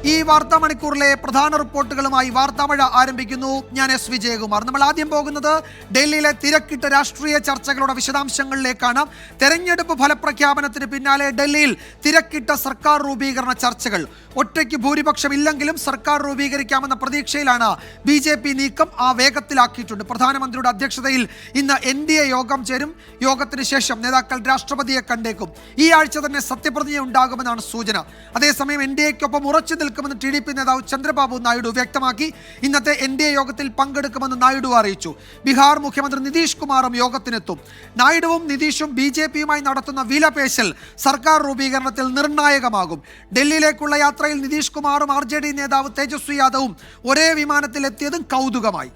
ഈ വാർത്താ മണിക്കൂറിലെ പ്രധാന റിപ്പോർട്ടുകളുമായി വാർത്താമഴ ആരംഭിക്കുന്നു. ഞാൻ എസ് വിജയകുമാർ. നമ്മൾ ആദ്യം പോകുന്നത് ഡൽഹിയിലെ തിരക്കിട്ട രാഷ്ട്രീയ ചർച്ചകളുടെ വിശദാംശങ്ങളിലേക്കാണ്. തെരഞ്ഞെടുപ്പ് ഫലപ്രഖ്യാപനത്തിന് പിന്നാലെ ഡൽഹിയിൽ തിരക്കിട്ട സർക്കാർ രൂപീകരണ ചർച്ചകൾ. ഒറ്റയ്ക്ക് ഭൂരിപക്ഷം ഇല്ലെങ്കിലും സർക്കാർ രൂപീകരിക്കാമെന്ന പ്രതീക്ഷയിലാണ് BJP നീക്കം. ആ വേഗത്തിലാക്കിയിട്ടുണ്ട്. പ്രധാനമന്ത്രിയുടെ അധ്യക്ഷതയിൽ ഇന്ന് NDA യോഗം ചേരും. യോഗത്തിന് ശേഷം നേതാക്കൾ രാഷ്ട്രപതിയെ കണ്ടേക്കും. ഈ ആഴ്ച തന്നെ സത്യപ്രതിജ്ഞ ഉണ്ടാകുമെന്നാണ് സൂചന. അതേസമയം NDAക്കൊപ്പം ഉറച്ചു നിൽക്കുമെന്ന് TDP നേതാവ് ചന്ദ്രബാബു നായിഡു വ്യക്തമാക്കി. ഇന്നത്തെ NDA യോഗത്തിൽ പങ്കെടുക്കുമെന്ന് നായിഡു അറിയിച്ചു. ബീഹാർ മുഖ്യമന്ത്രി നിതീഷ് കുമാറും യോഗത്തിനെത്തും. നായിഡുവും നിതീഷും BJPയുമായി നടത്തുന്ന വിലപേശൽ സർക്കാർ രൂപീകരണത്തിൽ നിർണായകമാകും. ഡൽഹിയിലേക്കുള്ള യാത്രയിൽ നിതീഷ് കുമാറും RJD നേതാവ് തേജസ്വി യാദവും ഒരേ വിമാനത്തിൽ എത്തിയതും കൗതുകമായി.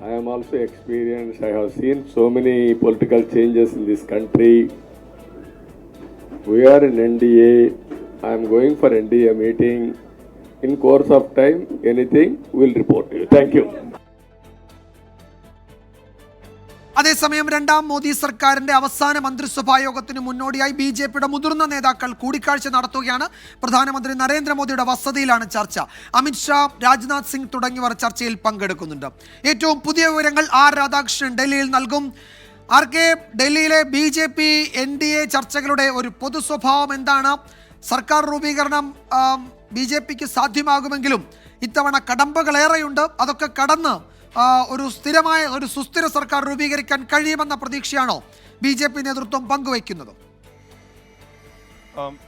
I am also experienced. I have seen so many political changes in this country. We are in NDA. I am going for NDA meeting. In course of time, anything we'll report to you. Thank you. അതേസമയം രണ്ടാം മോദി സർക്കാരിന്റെ അവസാന മന്ത്രിസഭാ യോഗത്തിന് മുന്നോടിയായി BJPയുടെ മുതിർന്ന നേതാക്കൾ കൂടിക്കാഴ്ച നടത്തുകയാണ്. പ്രധാനമന്ത്രി നരേന്ദ്രമോദിയുടെ വസതിയിലാണ് ചർച്ച. അമിത്ഷാ, രാജ്നാഥ് സിംഗ് തുടങ്ങിയവർ ചർച്ചയിൽ പങ്കെടുക്കുന്നുണ്ട്. ഏറ്റവും പുതിയ വിവരങ്ങൾ രാധാകൃഷ്ണൻ ഡൽഹിയിൽ നൽകും. ഡൽഹിയിലെ BJP NDA ചർച്ചകളുടെ ഒരു പൊതു സ്വഭാവം എന്താണ്? സർക്കാർ രൂപീകരണം BJPക്ക് സാധ്യമാകുമെങ്കിലും ഇത്തവണ കടമ്പകളേറെയുണ്ട്. അതൊക്കെ കടന്ന് ഒരു സുസ്ഥിര സർക്കാർ രൂപീകരിക്കാൻ കഴിയുമെന്ന പ്രതീക്ഷയാണോ BJP നേതൃത്വം പങ്കുവയ്ക്കുന്നത്?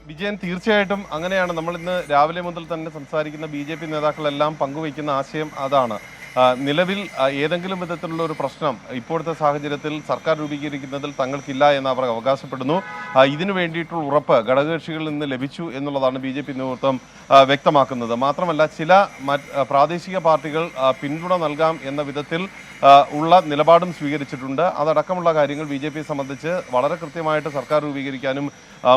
വിജയൻ, തീർച്ചയായിട്ടും അങ്ങനെയാണ്. നമ്മൾ ഇന്ന് രാവിലെ മുതൽ തന്നെ സംസാരിക്കുന്ന BJP നേതാക്കളെല്ലാം പങ്കുവയ്ക്കുന്ന ആശയം അതാണ്. നിലവിൽ ഏതെങ്കിലും വിധത്തിലുള്ള ഒരു പ്രശ്നം ഇപ്പോഴത്തെ സാഹചര്യത്തിൽ സർക്കാർ രൂപീകരിക്കുന്നതിൽ തങ്ങൾക്കില്ല എന്ന് അവർ അവകാശപ്പെടുന്നു. ഇതിനു വേണ്ടിയിട്ടുള്ള ഉറപ്പ് ഘടകകക്ഷികളിൽ നിന്ന് ലഭിച്ചു എന്നുള്ളതാണ് BJP നേതൃത്വം വ്യക്തമാക്കുന്നത്. മാത്രമല്ല, ചില പ്രാദേശിക പാർട്ടികൾ പിന്തുണ നൽകാം എന്ന വിധത്തിൽ ഉള്ള നിലപാടും സ്വീകരിച്ചിട്ടുണ്ട്. അതടക്കമുള്ള കാര്യങ്ങൾ BJPയെ സംബന്ധിച്ച് വളരെ കൃത്യമായിട്ട് സർക്കാർ രൂപീകരിക്കാനും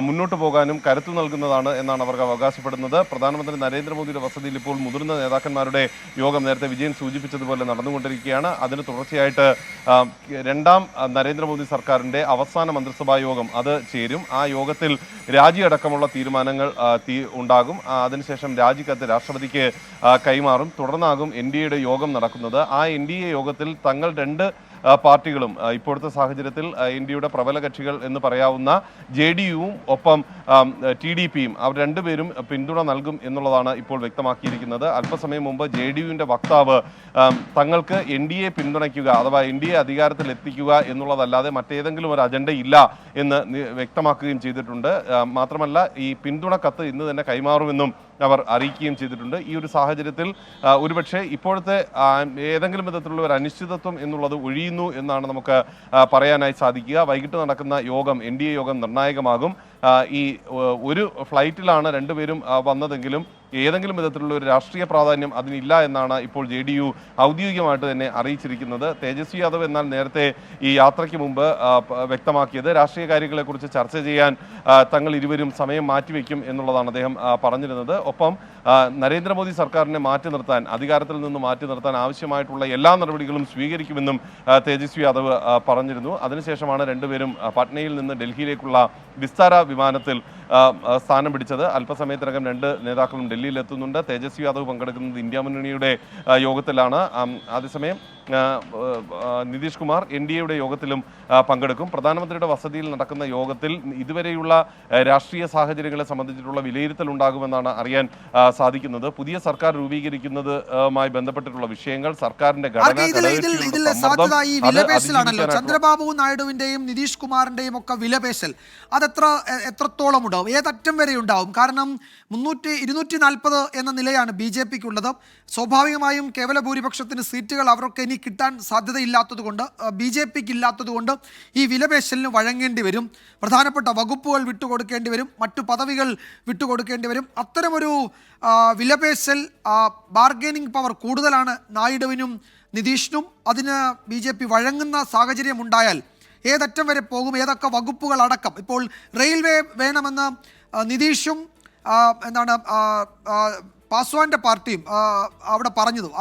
മുന്നോട്ട് പോകാനും കരുത്തു നൽകുന്നതാണ് എന്നാണ് അവർക്ക് അവകാശപ്പെടുന്നത്. പ്രധാനമന്ത്രി നരേന്ദ്രമോദിയുടെ വസതിയിൽ ഇപ്പോൾ മുതിർന്ന നേതാക്കന്മാരുടെ യോഗം നേരത്തെ വിജയൻ സൂചിപ്പിച്ചതുപോലെ നടന്നുകൊണ്ടിരിക്കുകയാണ്. അതിന് തുടർച്ചയായിട്ട് രണ്ടാം നരേന്ദ്രമോദി സർക്കാരിൻ്റെ അവസാന മന്ത്രിസഭാ യോഗം അത് ചേരും. ആ യോഗത്തിൽ രാജിയടക്കമുള്ള തീരുമാനങ്ങൾ ഉണ്ടാകും. അതിനുശേഷം രാജിക്കത്ത് രാഷ്ട്രപതിക്ക് കൈമാറും. തുടർന്നാകും NDAയുടെ യോഗം നടക്കുന്നത്. ആ NDA യോഗത്തിൽ തങ്ങൾ രണ്ട് പാർട്ടികളും ഇപ്പോഴത്തെ സാഹചര്യത്തിൽ NDAയുടെ പ്രബല കക്ഷികൾ എന്ന് പറയാവുന്ന JDUവും ഒപ്പം TDPയും അവർ രണ്ടുപേരും പിന്തുണ നൽകും എന്നുള്ളതാണ് ഇപ്പോൾ വ്യക്തമാക്കിയിരിക്കുന്നത്. അല്പസമയം മുമ്പ് JDUവിൻ്റെ വക്താവ് തങ്ങൾക്ക് NDA പിന്തുണയ്ക്കുക അഥവാ NDA അധികാരത്തിൽ എത്തിക്കുക എന്നുള്ളതല്ലാതെ മറ്റേതെങ്കിലും ഒരു അജണ്ട ഇല്ല എന്ന് വ്യക്തമാക്കുകയും ചെയ്തിട്ടുണ്ട്. മാത്രമല്ല, ഈ പിന്തുണ കത്ത് ഇന്ന് തന്നെ കൈമാറുമെന്നും അവർ അറിയിക്കുകയും ചെയ്തിട്ടുണ്ട്. ഈ ഒരു സാഹചര്യത്തിൽ ഒരുപക്ഷെ ഇപ്പോഴത്തെ ഏതെങ്കിലും വിധത്തിലുള്ള ഒരു അനിശ്ചിതത്വം എന്നുള്ളത് ഒഴിയുന്നു എന്നാണ് നമുക്ക് പറയാനായി സാധിക്കുക. വൈകിട്ട് നടക്കുന്ന യോഗം NDA യോഗം നിർണായകമാകും. ഈ ഒരു ഫ്ലൈറ്റിലാണ് രണ്ടുപേരും വന്നതെങ്കിലും ഏതെങ്കിലും വിധത്തിലുള്ള ഒരു രാഷ്ട്രീയ പ്രാധാന്യം അതിനില്ല എന്നാണ് ഇപ്പോൾ JDU ഔദ്യോഗികമായിട്ട് തന്നെ അറിയിച്ചിരിക്കുന്നത്. തേജസ്വി യാദവ് എന്നാൽ നേരത്തെ ഈ യാത്രയ്ക്ക് മുമ്പ് വ്യക്തമാക്കിയത് രാഷ്ട്രീയ കാര്യങ്ങളെക്കുറിച്ച് ചർച്ച ചെയ്യാൻ തങ്ങൾ ഇരുവരും സമയം മാറ്റിവെക്കും എന്നുള്ളതാണ് അദ്ദേഹം പറഞ്ഞിരുന്നത്. ഒപ്പം നരേന്ദ്രമോദി സർക്കാരിനെ അധികാരത്തിൽ നിന്ന് മാറ്റി നിർത്താൻ ആവശ്യമായിട്ടുള്ള എല്ലാ നടപടികളും സ്വീകരിക്കുമെന്നും തേജസ്വി യാദവ് പറഞ്ഞിരുന്നു. അതിനുശേഷമാണ് രണ്ടുപേരും പട്നയിൽ നിന്ന് ഡൽഹിയിലേക്കുള്ള വിസ്താര വിമാനത്തിൽ സ്ഥാനം പിടിച്ചത്. അല്പസമയത്തിനകം രണ്ട് നേതാക്കളും ഡൽഹിയിൽ എത്തുന്നുണ്ട്. തേജസ്വി യാദവ് പങ്കെടുക്കുന്നത് ഇന്ത്യ മുന്നണിയുടെ യോഗത്തിലാണ്. അതേസമയം നിതീഷ് കുമാർ NDAയുടെ യോഗത്തിലും പങ്കെടുക്കും. പ്രധാനമന്ത്രിയുടെ വസതിയിൽ നടക്കുന്ന യോഗത്തിൽ ഇതുവരെയുള്ള രാഷ്ട്രീയ സാഹചര്യങ്ങളെ സംബന്ധിച്ചിട്ടുള്ള വിലയിരുത്തൽ ഉണ്ടാകുമെന്നാണ് അറിയാൻ സാധിക്കുന്നത്. പുതിയ സർക്കാർ രൂപീകരിക്കുന്നതുമായി ബന്ധപ്പെട്ടിട്ടുള്ള വിഷയങ്ങൾ, സർക്കാരിന്റെ ചന്ദ്രബാബു നായിഡുവിന്റെയും നിതീഷ് കുമാറിന്റെയും ഒക്കെ വിലപേശൽ എത്രത്തോളം ഉണ്ടാവും, ഏതറ്റം വരെ ഉണ്ടാവും? കാരണം 240 എന്ന നിലയാണ് BJPക്കുള്ളത്. സ്വാഭാവികമായും കേവല ഭൂരിപക്ഷത്തിന് സീറ്റുകൾ അവർക്ക് ഇനി കിട്ടാൻ സാധ്യതയില്ലാത്തതുകൊണ്ട്, BJPക്ക് ഇല്ലാത്തതുകൊണ്ട് ഈ വിലപേശലിന് വഴങ്ങേണ്ടി വരും. പ്രധാനപ്പെട്ട വകുപ്പുകൾ വിട്ടുകൊടുക്കേണ്ടി വരും, മറ്റു പദവികൾ വിട്ടുകൊടുക്കേണ്ടി വരും. അത്തരമൊരു വിലപേശൽ ബാർഗൈനിങ് പവർ കൂടുതലാണ് നായിഡുവിനും നിതീഷിനും. അതിന് BJP വഴങ്ങുന്ന സാഹചര്യം ഉണ്ടായാൽ ഏതറ്റം വരെ പോകും, ഏതൊക്കെ വകുപ്പുകൾ അടക്കം? ഇപ്പോൾ റെയിൽവേ വേണമെന്ന് നിതീഷും എന്താണ് പാസ്വാന്റെ പാർട്ടിയും അവിടെ പറഞ്ഞതും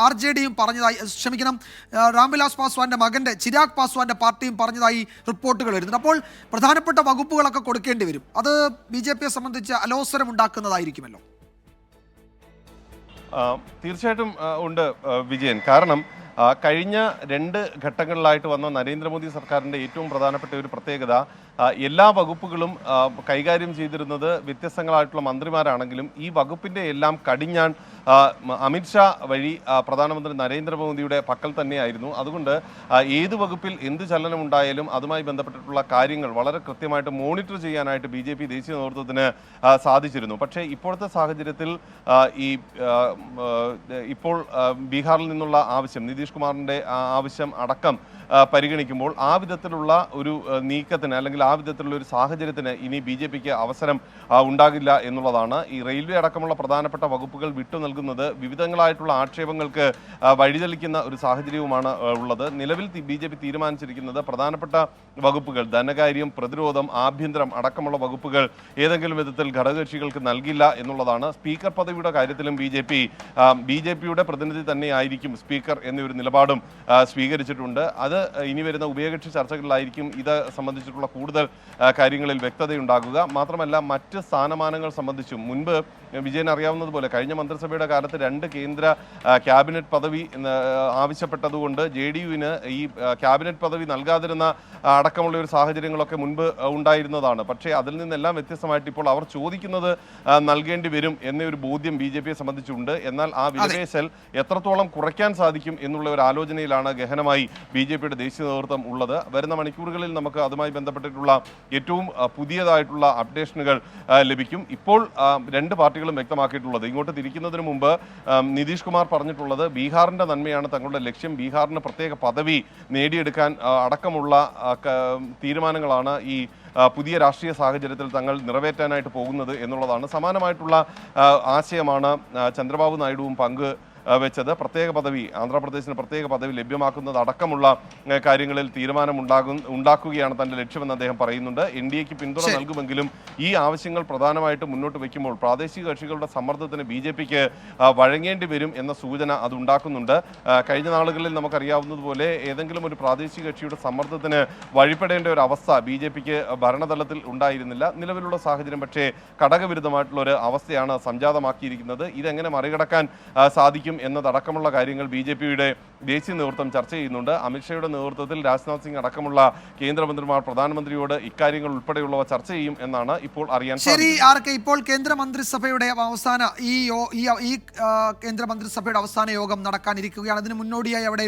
RJDയും പറഞ്ഞതായി, ക്ഷമിക്കണം, രാംവിലാസ് പാസ്വാന്റെ മകന്റെ ചിരാഗ് പാസ്വാന്റെ പാർട്ടിയും പറഞ്ഞതായി റിപ്പോർട്ടുകൾ വരുന്നുണ്ട്. അപ്പോൾ പ്രധാനപ്പെട്ട വകുപ്പുകളൊക്കെ കൊടുക്കേണ്ടി വരും. അത് BJPയെ സംബന്ധിച്ച് അലോസരം ഉണ്ടാക്കുന്നതായിരിക്കുമല്ലോ. തീർച്ചയായിട്ടും ഉണ്ട് വിജയൻ. കാരണം കഴിഞ്ഞ 2 ഘട്ടങ്ങളിലായിട്ട് വന്ന നരേന്ദ്രമോദി സർക്കാരിൻ്റെ ഏറ്റവും പ്രധാനപ്പെട്ട ഒരു പ്രത്യേകത, എല്ലാ വകുപ്പുകളും കൈകാര്യം ചെയ്തിരുന്നത് വ്യത്യസ്തങ്ങളായിട്ടുള്ള മന്ത്രിമാരാണെങ്കിലും ഈ വകുപ്പിൻ്റെ എല്ലാം കടിഞ്ഞാൺ അമിത്ഷാ വഴി പ്രധാനമന്ത്രി നരേന്ദ്രമോദിയുടെ പക്കൽ തന്നെയായിരുന്നു. അതുകൊണ്ട് ഏത് വകുപ്പിൽ എന്ത് ചലനമുണ്ടായാലും അതുമായി ബന്ധപ്പെട്ടിട്ടുള്ള കാര്യങ്ങൾ വളരെ കൃത്യമായിട്ട് മോണിറ്റർ ചെയ്യാനായിട്ട് BJP ദേശീയ നേതൃത്വത്തിന് സാധിച്ചിരുന്നു. പക്ഷേ ഇപ്പോഴത്തെ സാഹചര്യത്തിൽ ഇപ്പോൾ ബീഹാറിൽ നിന്നുള്ള ആവശ്യം, നിതീഷ് കുമാറിൻ്റെ ആവശ്യം അടക്കം പരിഗണിക്കുമ്പോൾ ആ വിധത്തിലുള്ള ഒരു നീക്കത്തിന് അല്ലെങ്കിൽ ആ വിധത്തിലുള്ള ഒരു സാഹചര്യത്തിന് ഇനി BJPക്ക് അവസരം ഉണ്ടാകില്ല എന്നുള്ളതാണ്. ഈ റെയിൽവേ അടക്കമുള്ള പ്രധാനപ്പെട്ട വകുപ്പുകൾ വിട്ടു നൽകുന്നത് വിവിധങ്ങളായിട്ടുള്ള ആക്ഷേപങ്ങൾക്ക് വഴിതെളിക്കുന്ന ഒരു സാഹചര്യവുമാണ് ഉള്ളത്. നിലവിൽ BJP തീരുമാനിച്ചിരിക്കുന്നത് പ്രധാനപ്പെട്ട വകുപ്പുകൾ, ധനകാര്യം, പ്രതിരോധം, ആഭ്യന്തരം അടക്കമുള്ള വകുപ്പുകൾ ഏതെങ്കിലും വിധത്തിൽ ഘടകകക്ഷികൾക്ക് നൽകില്ല എന്നുള്ളതാണ്. സ്പീക്കർ പദവിയുടെ കാര്യത്തിലും BJPയുടെ പ്രതിനിധി തന്നെയായിരിക്കും സ്പീക്കർ എന്നൊരു നിലപാടും സ്വീകരിച്ചിട്ടുണ്ട്. അത് ഇനി വരുന്ന ഉഭയകക്ഷി ചർച്ചകളിലായിരിക്കും ഇത് സംബന്ധിച്ചിട്ടുള്ള കൂടുതൽ കാര്യങ്ങളിൽ വ്യക്തതയുണ്ടാകുക. മാത്രമല്ല മറ്റ് സ്ഥാനമാനങ്ങൾ സംബന്ധിച്ചും മുൻപ് വിജയൻ അറിയാവുന്നതുപോലെ കഴിഞ്ഞ മന്ത്രിസഭയുടെ കാലത്ത് 2 കേന്ദ്ര ക്യാബിനറ്റ് പദവി ആവശ്യപ്പെട്ടതുകൊണ്ട് JDUവിന് ഈ ക്യാബിനറ്റ് പദവി നൽകാതിരുന്ന അടക്കമുള്ള ഒരു സാഹചര്യങ്ങളൊക്കെ മുൻപ് ഉണ്ടായിരുന്നതാണ്. പക്ഷേ അതിൽ നിന്നെല്ലാം വ്യത്യസ്തമായിട്ട് ഇപ്പോൾ അവർ ചോദിക്കുന്നത് നൽകേണ്ടി വരും എന്നൊരു ബോധ്യം BJPയെ സംബന്ധിച്ചുണ്ട്. എന്നാൽ ആ വിലപേശൽ എത്രത്തോളം കുറയ്ക്കാൻ സാധിക്കും എന്നുള്ള ഒരു ആലോചനയിലാണ് ഗഹനമായി BJPയുടെ ദേശീയ നേതൃത്വം ഉള്ളത്. വരുന്ന മണിക്കൂറുകളിൽ നമുക്ക് അതുമായി ബന്ധപ്പെട്ടിട്ടുള്ള ഏറ്റവും പുതിയതായിട്ടുള്ള അപ്ഡേഷനുകൾ ലഭിക്കും. ഇപ്പോൾ 2 പാർട്ടികളും വ്യക്തമാക്കിയിട്ടുള്ളത്, ഇങ്ങോട്ട് തിരിക്കുന്നതിന് മുമ്പ് നിതീഷ് കുമാർ പറഞ്ഞിട്ടുള്ളത് ബീഹാറിന്റെ നന്മയാണ് തങ്ങളുടെ ലക്ഷ്യം, ബീഹാറിന് പ്രത്യേക പദവി നേടിയെടുക്കാൻ അടക്കമുള്ള തീരുമാനങ്ങളാണ് ഈ പുതിയ രാഷ്ട്രീയ സാഹചര്യത്തിൽ തങ്ങൾ നിറവേറ്റാനായിട്ട് പോകുന്നത് എന്നുള്ളതാണ്. സമാനമായിട്ടുള്ള ആശയമാണ് ചന്ദ്രബാബു നായിഡുവും വെച്ചത്. പ്രത്യേക പദവി, ആന്ധ്രാപ്രദേശിന് പ്രത്യേക പദവി ലഭ്യമാക്കുന്നത് അടക്കമുള്ള കാര്യങ്ങളിൽ ഉണ്ടാക്കുകയാണ് തന്റെ ലക്ഷ്യമെന്ന് അദ്ദേഹം പറയുന്നുണ്ട്. NDAക്ക് പിന്തുണ നൽകുമെങ്കിലും ഈ ആവശ്യങ്ങൾ പ്രധാനമായിട്ട് മുന്നോട്ട് വയ്ക്കുമ്പോൾ പ്രാദേശിക കക്ഷികളുടെ സമ്മർദ്ദത്തിന് BJPക്ക് വഴങ്ങേണ്ടി വരും എന്ന സൂചന അത് ഉണ്ടാക്കുന്നുണ്ട്. കഴിഞ്ഞ നാളുകളിൽ നമുക്കറിയാവുന്നതുപോലെ ഏതെങ്കിലും ഒരു പ്രാദേശിക കക്ഷിയുടെ സമ്മർദ്ദത്തിന് വഴിപ്പെടേണ്ട ഒരു അവസ്ഥ BJPക്ക് ഭരണതലത്തിൽ ഉണ്ടായിരുന്നില്ല. നിലവിലുള്ള സാഹചര്യം പക്ഷേ ഘടകവിരുദ്ധമായിട്ടുള്ള ഒരു അവസ്ഥയാണ് സംജാതമാക്കിയിരിക്കുന്നത്. ഇതെങ്ങനെ മറികടക്കാൻ സാധിക്കും എന്നതടക്കമുള്ള കാര്യങ്ങൾ BJPയുടെ ദേശീയ നേതൃത്വം ചർച്ച ചെയ്യുന്നുണ്ട്. അമിത്ഷായുടെ നേതൃത്വത്തിൽ രാജ്നാഥ് സിംഗ് അടക്കമുള്ള കേന്ദ്രമന്ത്രിമാർ പ്രധാനമന്ത്രിയോട് ഇക്കാര്യങ്ങൾ ഉൾപ്പെടെയുള്ളവ ചർച്ച ചെയ്യും എന്നാണ് ഇപ്പോൾ അറിയാൻ സാധിക്കുന്നത്. ഇപ്പോൾ കേന്ദ്രമന്ത്രിസഭയുടെ കേന്ദ്രമന്ത്രിസഭയുടെ അവസാന യോഗം നടക്കാനിരിക്കുകയാണ്. അതിന് മുന്നോടിയായി അവിടെ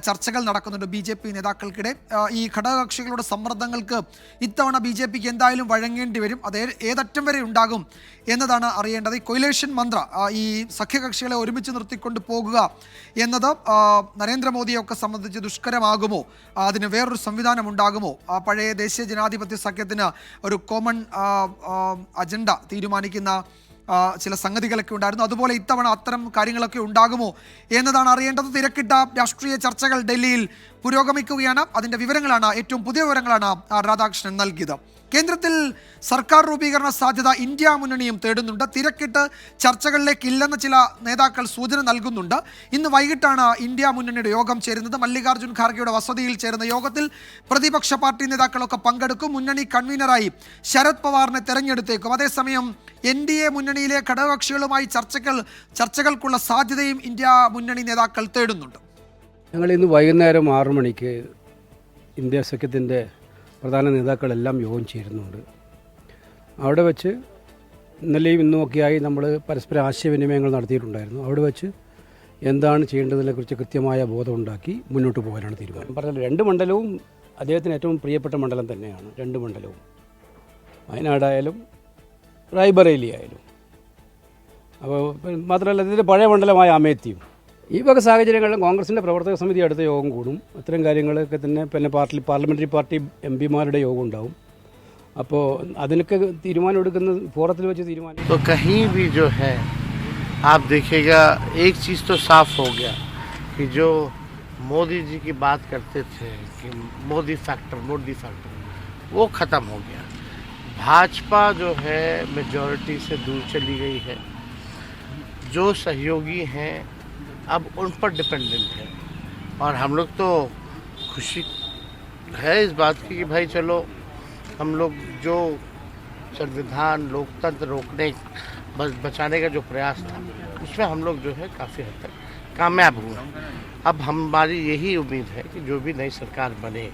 ചർച്ചകൾ നടക്കുന്നുണ്ട് BJP നേതാക്കൾക്കിടെ. ഈ ഘടകകക്ഷികളുടെ സമ്മർദ്ദങ്ങൾക്ക് ഇത്തവണ BJPക്ക് എന്തായാലും വഴങ്ങേണ്ടി വരും. അത് ഏതറ്റം വരെ ഉണ്ടാകും എന്നതാണ് അറിയേണ്ടത്. ഈ കൊയിലേഷൻ മന്ത്ര, ഈ സഖ്യകക്ഷികളെ ഒരുമിച്ച് നിർത്തിക്കൊണ്ട് പോകുക എന്നത് നരേന്ദ്രമോദിയൊക്കെ സംബന്ധിച്ച് ദുഷ്കരമാകുമോ? അതിന് വേറൊരു സംവിധാനം ഉണ്ടാകുമോ? പഴയ ദേശീയ ജനാധിപത്യ സഖ്യത്തിന് ഒരു കോമൺ അജണ്ട തീരുമാനിക്കുന്ന ചില സംഗതികളൊക്കെ ഉണ്ടായിരുന്നു. അതുപോലെ ഇത്തവണ അത്തരം കാര്യങ്ങളൊക്കെ ഉണ്ടാകുമോ എന്നതാണ് അറിയേണ്ടത്. തിരക്കിട്ട രാഷ്ട്രീയ ചർച്ചകൾ ഡൽഹിയിൽ പുരോഗമിക്കുകയാണ്. അതിൻ്റെ വിവരങ്ങളാണ്, ഏറ്റവും പുതിയ വിവരങ്ങളാണ് രാധാകൃഷ്ണൻ നൽകിയത്. കേന്ദ്രത്തിൽ സർക്കാർ രൂപീകരണ സാധ്യത ഇന്ത്യ മുന്നണിയും തേടുന്നുണ്ട്. തിരക്കിട്ട് ചർച്ചകളിലേക്ക് ഇല്ലെന്ന് ചില നേതാക്കൾ സൂചന നൽകുന്നുണ്ട്. ഇന്ന് വൈകിട്ടാണ് ഇന്ത്യ മുന്നണിയുടെ യോഗം ചേരുന്നത്. മല്ലികാർജ്ജുൻ ഖാർഗെയുടെ വസതിയിൽ ചേരുന്ന യോഗത്തിൽ പ്രതിപക്ഷ പാർട്ടി നേതാക്കളൊക്കെ പങ്കെടുക്കും. മുന്നണി കൺവീനറായി ശരത് പവാറിനെ തെരഞ്ഞെടുത്തേക്കും. അതേസമയം NDA മുന്നണിയിലെ ഘടകകക്ഷികളുമായി ചർച്ചകൾക്കുള്ള സാധ്യതയും ഇന്ത്യ മുന്നണി നേതാക്കൾ തേടുന്നുണ്ട്. ഞങ്ങൾ ഇന്ന് വൈകുന്നേരം 6 മണിക്ക് ഇന്ത്യ സഖ്യത്തിൻ്റെ പ്രധാന നേതാക്കളെല്ലാം യോഗം ചേരുന്നുണ്ട്. അവിടെ വെച്ച് ഇന്നലെയും ഇന്നുമൊക്കെയായി നമ്മൾ പരസ്പര ആശയവിനിമയങ്ങൾ നടത്തിയിട്ടുണ്ടായിരുന്നു. അവിടെ വെച്ച് എന്താണ് ചെയ്യേണ്ടതിനെക്കുറിച്ച് കൃത്യമായ ബോധമുണ്ടാക്കി മുന്നോട്ട് പോകാനാണ് തീരുമാനം. പറഞ്ഞാൽ 2 മണ്ഡലവും അദ്ദേഹത്തിന് ഏറ്റവും പ്രിയപ്പെട്ട മണ്ഡലം തന്നെയാണ്. 2 മണ്ഡലവും, വയനാടായാലും റായ്ബറേലി ആയാലും. അപ്പോൾ മാത്രമല്ല ഇതിൻ്റെ പഴയ മണ്ഡലമായ അമേത്തിയും. ഈ വക സാഹചര്യങ്ങളിൽ കോൺഗ്രസിൻ്റെ പ്രവർത്തക സമിതി അടുത്ത യോഗം കൂടും. അത്തരം കാര്യങ്ങളൊക്കെ തന്നെ പിന്നെ പാർലമെൻ്ററി പാർട്ടി MPമാരുടെ യോഗം ഉണ്ടാവും. അപ്പോൾ അതിനൊക്കെ തീരുമാനം എടുക്കുന്ന ഫോറത്തിൽ വെച്ച് തീരുമാനം. तो कहीं भी जो है आप देखिएगा एक चीज़ तो साफ हो गया कि जो मोदी जी की बात करते थे कि मोदी फैक्टर वो ख़त्म हो गया. भाजपा जो है मेजॉरिटी से दूर चली गई है। जो सहयोगी हैं अब उन पर डिपेंडेंट है, और हम लोग तो खुशी है इस बात की कि भाई चलो हम लोग जो संविधान लोकतंत्र रोकने बचाने का जो प्रयास था उसमें हम लोग जो है काफ़ी हद तक कामयाब हुए। अब हमारी यही उम्मीद है कि जो भी नई सरकार बने।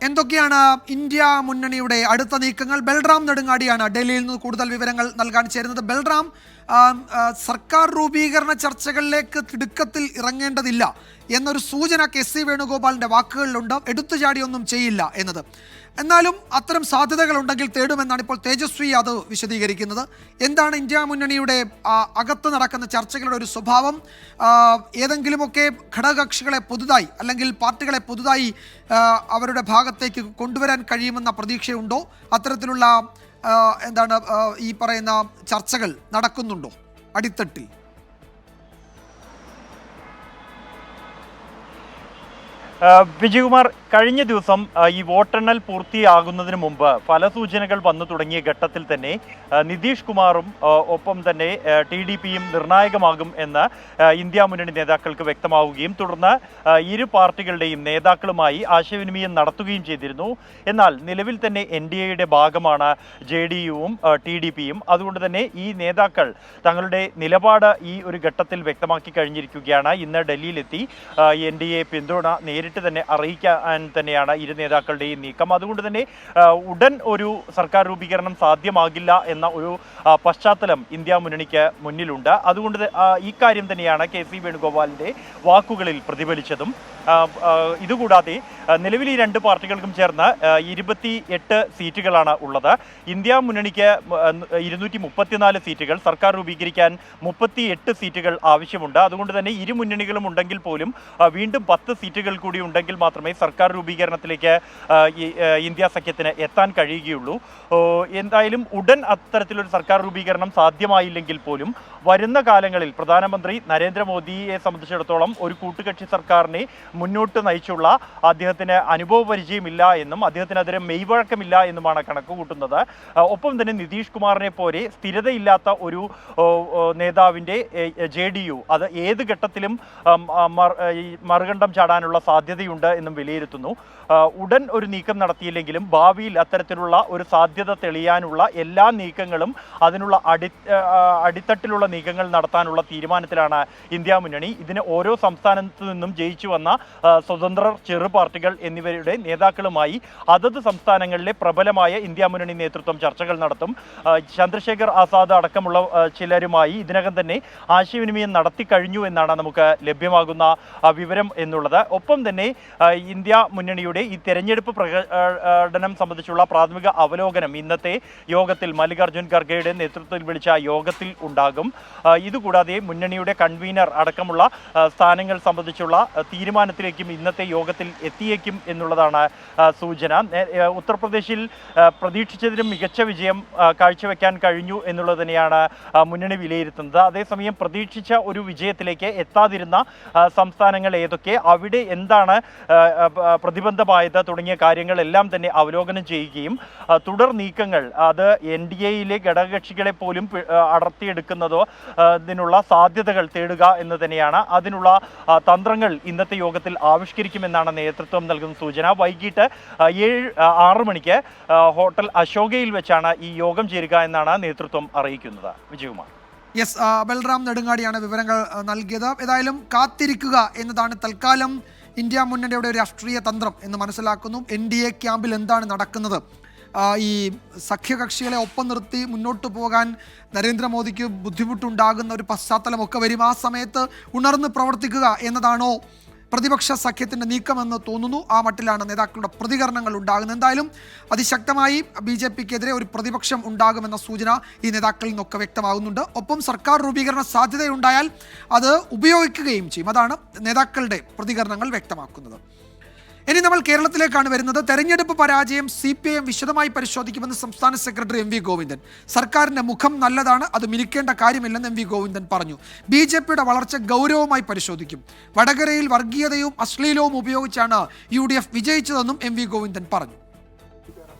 എന്തൊക്കെയാണ് ഇന്ത്യ മുന്നണിയുടെ അടുത്ത നീക്കങ്ങൾ? ബൽറാം നെടുങ്ങാടിയാണ് ഡൽഹിയിൽ നിന്ന് കൂടുതൽ വിവരങ്ങൾ നൽകാൻ ചേരുന്നത്. ബൽറാം, സർക്കാർ രൂപീകരണ ചർച്ചകളിലേക്ക് തിടുക്കത്തിൽ ഇറങ്ങേണ്ടതില്ല എന്നൊരു സൂചന കെ.സി. വേണുഗോപാലിന്റെ വാക്കുകളിലുണ്ട്. എടുത്തുചാടിയൊന്നും ചെയ്യില്ല എന്നത്. എന്നാലും അത്തരം സാധ്യതകളുണ്ടെങ്കിൽ തേടുമെന്നാണ് ഇപ്പോൾ തേജസ്വി അത് വിശദീകരിക്കുന്നത്. എന്താണ് ഇന്ത്യ മുന്നണിയുടെ അകത്ത് നടക്കുന്ന ചർച്ചകളുടെ ഒരു സ്വഭാവം? ഏതെങ്കിലുമൊക്കെ ഘടകകക്ഷികളെ പുതുതായി അല്ലെങ്കിൽ പാർട്ടികളെ പുതുതായി അവരുടെ ഭാഗത്തേക്ക് കൊണ്ടുവരാൻ കഴിയുമെന്ന പ്രതീക്ഷയുണ്ടോ? അത്തരത്തിലുള്ള എന്താണ് ഈ പറയുന്ന ചർച്ചകൾ നടക്കുന്നുണ്ടോ അടിത്തട്ടിൽ? വിജയകുമാർ, കഴിഞ്ഞ ദിവസം ഈ വോട്ടെണ്ണൽ പൂർത്തിയാകുന്നതിന് മുമ്പ് ഫലസൂചനകൾ വന്നു തുടങ്ങിയ ഘട്ടത്തിൽ തന്നെ നിതീഷ് കുമാറും ഒപ്പം തന്നെ TDPയും നിർണായകമാകും എന്ന് ഇന്ത്യ മുന്നണി നേതാക്കൾക്ക് വ്യക്തമാവുകയും തുടർന്ന് ഇരു പാർട്ടികളുടെയും നേതാക്കളുമായി ആശയവിനിമയം നടത്തുകയും ചെയ്തിരുന്നു. എന്നാൽ നിലവിൽ തന്നെ NDAയുടെ ഭാഗമാണ് JDUവും TDPയും. അതുകൊണ്ട് തന്നെ ഈ നേതാക്കൾ തങ്ങളുടെ നിലപാട് ഈ ഒരു ഘട്ടത്തിൽ വ്യക്തമാക്കി കഴിഞ്ഞിരിക്കുകയാണ്. ഇന്ന് ഡൽഹിയിലെത്തി NDA പിന്തുണ നേരിട്ട് തന്നെ അറിയിക്കാൻ തന്നെയാണ് ഇരു നേതാക്കളുടെയും നീക്കം. അതുകൊണ്ട് തന്നെ ഉടൻ ഒരു സർക്കാർ രൂപീകരണം സാധ്യമാകില്ല എന്ന ഒരു പശ്ചാത്തലം ഇന്ത്യ മുന്നണിക്ക് മുന്നിലുണ്ട്. അതുകൊണ്ട് ഈ കാര്യം തന്നെയാണ് കെ.സി. വേണുഗോപാലിന്റെ വാക്കുകളിൽ പ്രതിഫലിച്ചതും. ഇതുകൂടാതെ നിലവിൽ ഈ രണ്ട് പാർട്ടികൾക്കും ചേർന്ന് 28 സീറ്റുകളാണ് ഉള്ളത്. ഇന്ത്യ മുന്നണിക്ക് 234 സീറ്റുകൾ, സർക്കാർ രൂപീകരിക്കാൻ 38 സീറ്റുകൾ ആവശ്യമുണ്ട്. അതുകൊണ്ട് തന്നെ ഇരു മുന്നണികളും ഉണ്ടെങ്കിൽ പോലും വീണ്ടും 10 സീറ്റുകൾ കൂടി ഉണ്ടെങ്കിൽ മാത്രമേ സർക്കാർ രൂപീകരണത്തിലേക്ക് ഇന്ത്യ സഖ്യത്തിന് എത്താൻ കഴിയുകയുള്ളൂ. എന്തായാലും ഉടൻ അത്തരത്തിലൊരു സർക്കാർ രൂപീകരണം സാധ്യമായില്ലെങ്കിൽ പോലും വരുന്ന കാലങ്ങളിൽ പ്രധാനമന്ത്രി നരേന്ദ്രമോദിയെ സംബന്ധിച്ചിടത്തോളം ഒരു കൂട്ടുകക്ഷി സർക്കാരിനെ മുന്നോട്ട് നയിച്ചുള്ള അദ്ദേഹത്തിന് അനുഭവ പരിചയമില്ല എന്നും അദ്ദേഹത്തിനെതിരെ മെയ്വഴക്കമില്ല എന്നുമാണ് കണക്ക് കൂട്ടുന്നത്. ഒപ്പം തന്നെ നിതീഷ് കുമാറിനെ പോലെ സ്ഥിരതയില്ലാത്ത ഒരു നേതാവിൻ്റെ JDU അത് ഏത് ഘട്ടത്തിലും മറുകണ്ഠം ചാടാനുള്ള സാധ്യതയുണ്ട് എന്നും വിലയിരുത്തുന്നു. ഉടൻ ഒരു നീക്കം നടത്തിയില്ലെങ്കിലും ഭാവിയിൽ അത്തരത്തിലുള്ള ഒരു സാധ്യത തെളിയാനുള്ള എല്ലാ നീക്കങ്ങളും അതിനുള്ള അടിത്തട്ടിലുള്ള നീക്കങ്ങൾ നടത്താനുള്ള തീരുമാനത്തിലാണ് ഇന്ത്യ മുന്നണി. ഇതിന് ഓരോ സംസ്ഥാനത്തു നിന്നും ജയിച്ചു വന്ന സ്വതന്ത്രർ, ചെറു പാർട്ടികൾ എന്നിവരുടെ നേതാക്കളുമായി അതത് സംസ്ഥാനങ്ങളിലെ പ്രബലമായ ഇന്ത്യ മുന്നണി നേതൃത്വം ചർച്ചകൾ നടത്തും. ചന്ദ്രശേഖർ ആസാദ് അടക്കമുള്ള ചിലരുമായി ഇതിനകം തന്നെ ആശയവിനിമയം നടത്തി കഴിഞ്ഞു എന്നാണ് നമുക്ക് ലഭ്യമാകുന്ന വിവരം എന്നുള്ളത്. ഒപ്പം തന്നെ ഇന്ത്യ മുന്നണിയുടെ ഈ തെരഞ്ഞെടുപ്പ് പ്രകടനം സംബന്ധിച്ചുള്ള പ്രാഥമിക അവലോകനം ഇന്നത്തെ യോഗത്തിൽ മല്ലികാർജ്ജുൻ ഖർഗെയുടെ നേതൃത്വത്തിൽ വിളിച്ച യോഗത്തിൽ ഉണ്ടാകും. ഇതുകൂടാതെ മുന്നണിയുടെ കൺവീനർ അടക്കമുള്ള സ്ഥാനങ്ങൾ സംബന്ധിച്ചുള്ള തീരുമാനത്തിലേക്കും ഇന്നത്തെ യോഗത്തിൽ എത്തിയേക്കും എന്നുള്ളതാണ് സൂചന. ഉത്തർപ്രദേശിൽ പ്രതീക്ഷിച്ചതിലും മികച്ച വിജയം കാഴ്ചവെക്കാൻ കഴിഞ്ഞു എന്നുള്ളത് തന്നെയാണ് മുന്നണി വിലയിരുത്തുന്നത്. അതേസമയം പ്രതീക്ഷിച്ച ഒരു വിജയത്തിലേക്ക് എത്താതിരുന്ന സംസ്ഥാനങ്ങൾ ഏതൊക്കെ, അവിടെ എന്താണ് പ്രതിബന്ധമായത് തുടങ്ങിയ കാര്യങ്ങളെല്ലാം തന്നെ അവലോകനം ചെയ്യുകയും തുടർ നീക്കങ്ങൾ അത് NDAയിലെ ഘടകകക്ഷികളെ പോലും അടർത്തിയെടുക്കുന്നതോ ഇതിനുള്ള സാധ്യതകൾ തേടുക എന്ന് തന്നെയാണ്. അതിനുള്ള തന്ത്രങ്ങൾ ഇന്നത്തെ യോഗത്തിൽ ആവിഷ്കരിക്കുമെന്നാണ് നേതൃത്വം നൽകുന്ന സൂചന. വൈകിട്ട് 6 മണിക്ക് ഹോട്ടൽ അശോകയിൽ വെച്ചാണ് ഈ യോഗം ചേരുക എന്നാണ് നേതൃത്വം അറിയിക്കുന്നത്. വിജയകുമാർ. യെസ്, ബൽറാം നെടുങ്ങാടിയാണ് വിവരങ്ങൾ നൽകിയത്. ഏതായാലും കാത്തിരിക്കുക എന്നതാണ് തൽക്കാലം ഇന്ത്യ മുന്നണിയുടെ ഒരു രാഷ്ട്രീയ തന്ത്രം എന്ന് മനസ്സിലാക്കുന്നു. NDA ക്യാമ്പിൽ എന്താണ് നടക്കുന്നത്? ഈ സഖ്യകക്ഷികളെ ഒപ്പം നിർത്തി മുന്നോട്ട് പോകാൻ നരേന്ദ്രമോദിക്ക് ബുദ്ധിമുട്ടുണ്ടാകുന്ന ഒരു പശ്ചാത്തലമൊക്കെ വരും. ആ സമയത്ത് ഉണർന്ന് പ്രവർത്തിക്കുക എന്നതാണോ പ്രതിപക്ഷ സഖ്യത്തിൻ്റെ നീക്കമെന്ന് തോന്നുന്നു. ആ മട്ടിലാണ് നേതാക്കളുടെ പ്രതികരണങ്ങൾ ഉണ്ടാകുന്നത്. എന്തായാലും അതിശക്തമായി BJPക്കെതിരെ ഒരു പ്രതിപക്ഷം ഉണ്ടാകുമെന്ന സൂചന ഈ നേതാക്കളിൽ നിന്നൊക്കെ വ്യക്തമാകുന്നുണ്ട്. ഒപ്പം സർക്കാർ രൂപീകരണ സാധ്യതയുണ്ടായാൽ അത് ഉപയോഗിക്കുകയും ചെയ്യും. അതാണ് നേതാക്കളുടെ പ്രതികരണങ്ങൾ വ്യക്തമാക്കുന്നത്. ഇനി നമ്മൾ കേരളത്തിലേക്കാണ് വരുന്നത്. തെരഞ്ഞെടുപ്പ് പരാജയം CPIM വിശദമായി പരിശോധിക്കുമെന്ന് സംസ്ഥാന സെക്രട്ടറി MV ഗോവിന്ദൻ. സർക്കാരിൻ്റെ മുഖം നല്ലതാണ്, അത് മിനുക്കേണ്ട കാര്യമില്ലെന്ന് MV ഗോവിന്ദൻ പറഞ്ഞു. BJPയുടെ വളർച്ച ഗൗരവമായി പരിശോധിക്കും. വടകരയിൽ വർഗീയതയും അശ്ലീലവും ഉപയോഗിച്ചാണ് UDF വിജയിച്ചതെന്നും MV ഗോവിന്ദൻ പറഞ്ഞു.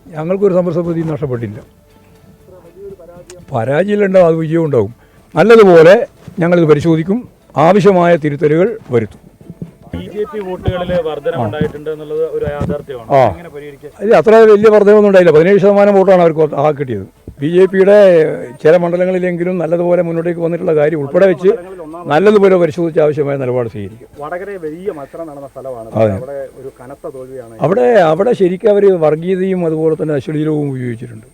ഞങ്ങൾക്കൊരു സമരസമിതി നഷ്ടപ്പെട്ടില്ല. പരാജയമുണ്ടാവും, അത് വിജയം ഉണ്ടാവും. നല്ലതുപോലെ ഞങ്ങളിത് പരിശോധിക്കും, ആവശ്യമായ തിരുത്തലുകൾ വരുത്തും. BJP വോട്ടുകളിൽ വർധനമുണ്ടായിട്ടുണ്ട് എന്നുള്ളത് ഒരു യാഥാർത്ഥ്യമാണ്. എങ്ങനെ പരിഹരിക്കുക? ഇത് അത്ര വലിയ വർധനമൊന്നും ഉണ്ടായില്ല. 17% വോട്ടാണ് അവർക്ക് കിട്ടിയത്. BJPയുടെ ചില മണ്ഡലങ്ങളിലെങ്കിലും നല്ലതുപോലെ മുന്നോട്ടേക്ക് വന്നിട്ടുള്ള കാര്യം ഉൾപ്പെടെ വെച്ച് നല്ലതുപോലെ പരിശോധിച്ച് ആവശ്യമായ നിലപാട് സ്വീകരിക്കും. വടകര വലിയ മത്സരം നടന്ന സ്ഥലമാണ്. അവിടെ ഒരു കനത്ത തോൽവിയാണ്. അവിടെ ശരിക്കും അവർ വർഗീയതയും അതുപോലെ തന്നെ അശ്ലീലവും ഉപയോഗിച്ചിട്ടുണ്ട്.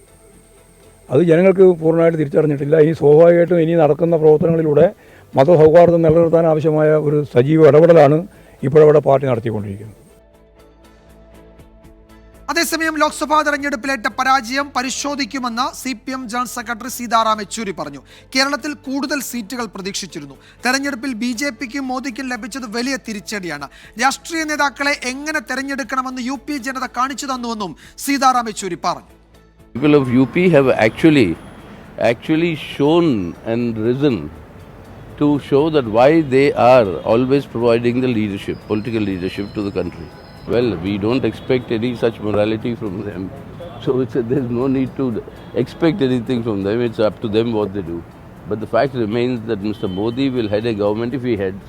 അത് ജനങ്ങൾക്ക് പൂർണ്ണമായിട്ട് തിരിച്ചറിഞ്ഞിട്ടില്ല. ഇനി സ്വാഭാവികമായിട്ടും ഇനി നടക്കുന്ന പ്രവർത്തനങ്ങളിലൂടെ മതസൗഹാർദ്ദം നിലനിർത്താൻ ആവശ്യമായ ഒരു സജീവ ഇടപെടലാണ് ഇപ്പോഴവിടെ പാർട്ടി നടത്തിക്കൊണ്ടിരിക്കുന്നത്. അതേസമയം ലോക്സഭാ തെരഞ്ഞെടുപ്പിലേറ്റ പരാജയം പരിശോധിക്കുമെന്ന് CPM general secretary Sitaram Yechury പറഞ്ഞു. കേരളത്തിൽ കൂടുതൽ സീറ്റുകൾ പ്രതീക്ഷിച്ചിരുന്നു. തെരഞ്ഞെടുപ്പിൽ BJPക്കും മോദിക്കും ലഭിച്ചത് വലിയ തിരിച്ചടിയാണ്. രാഷ്ട്രീയ നേതാക്കളെ എങ്ങനെ തെരഞ്ഞെടുക്കണമെന്ന് UP ജനത കാണിച്ചു തന്നുവെന്നും സീതാറാം യെച്ചൂരി പറഞ്ഞു. People of UP have actually shown and risen to show that why they are always providing the leadership, political leadership to the country. Well, we don't expect any such morality from them. So there's no need to expect anything from them. It's up to them what they do. But the fact remains that Mr. Modi will head a government if he heads.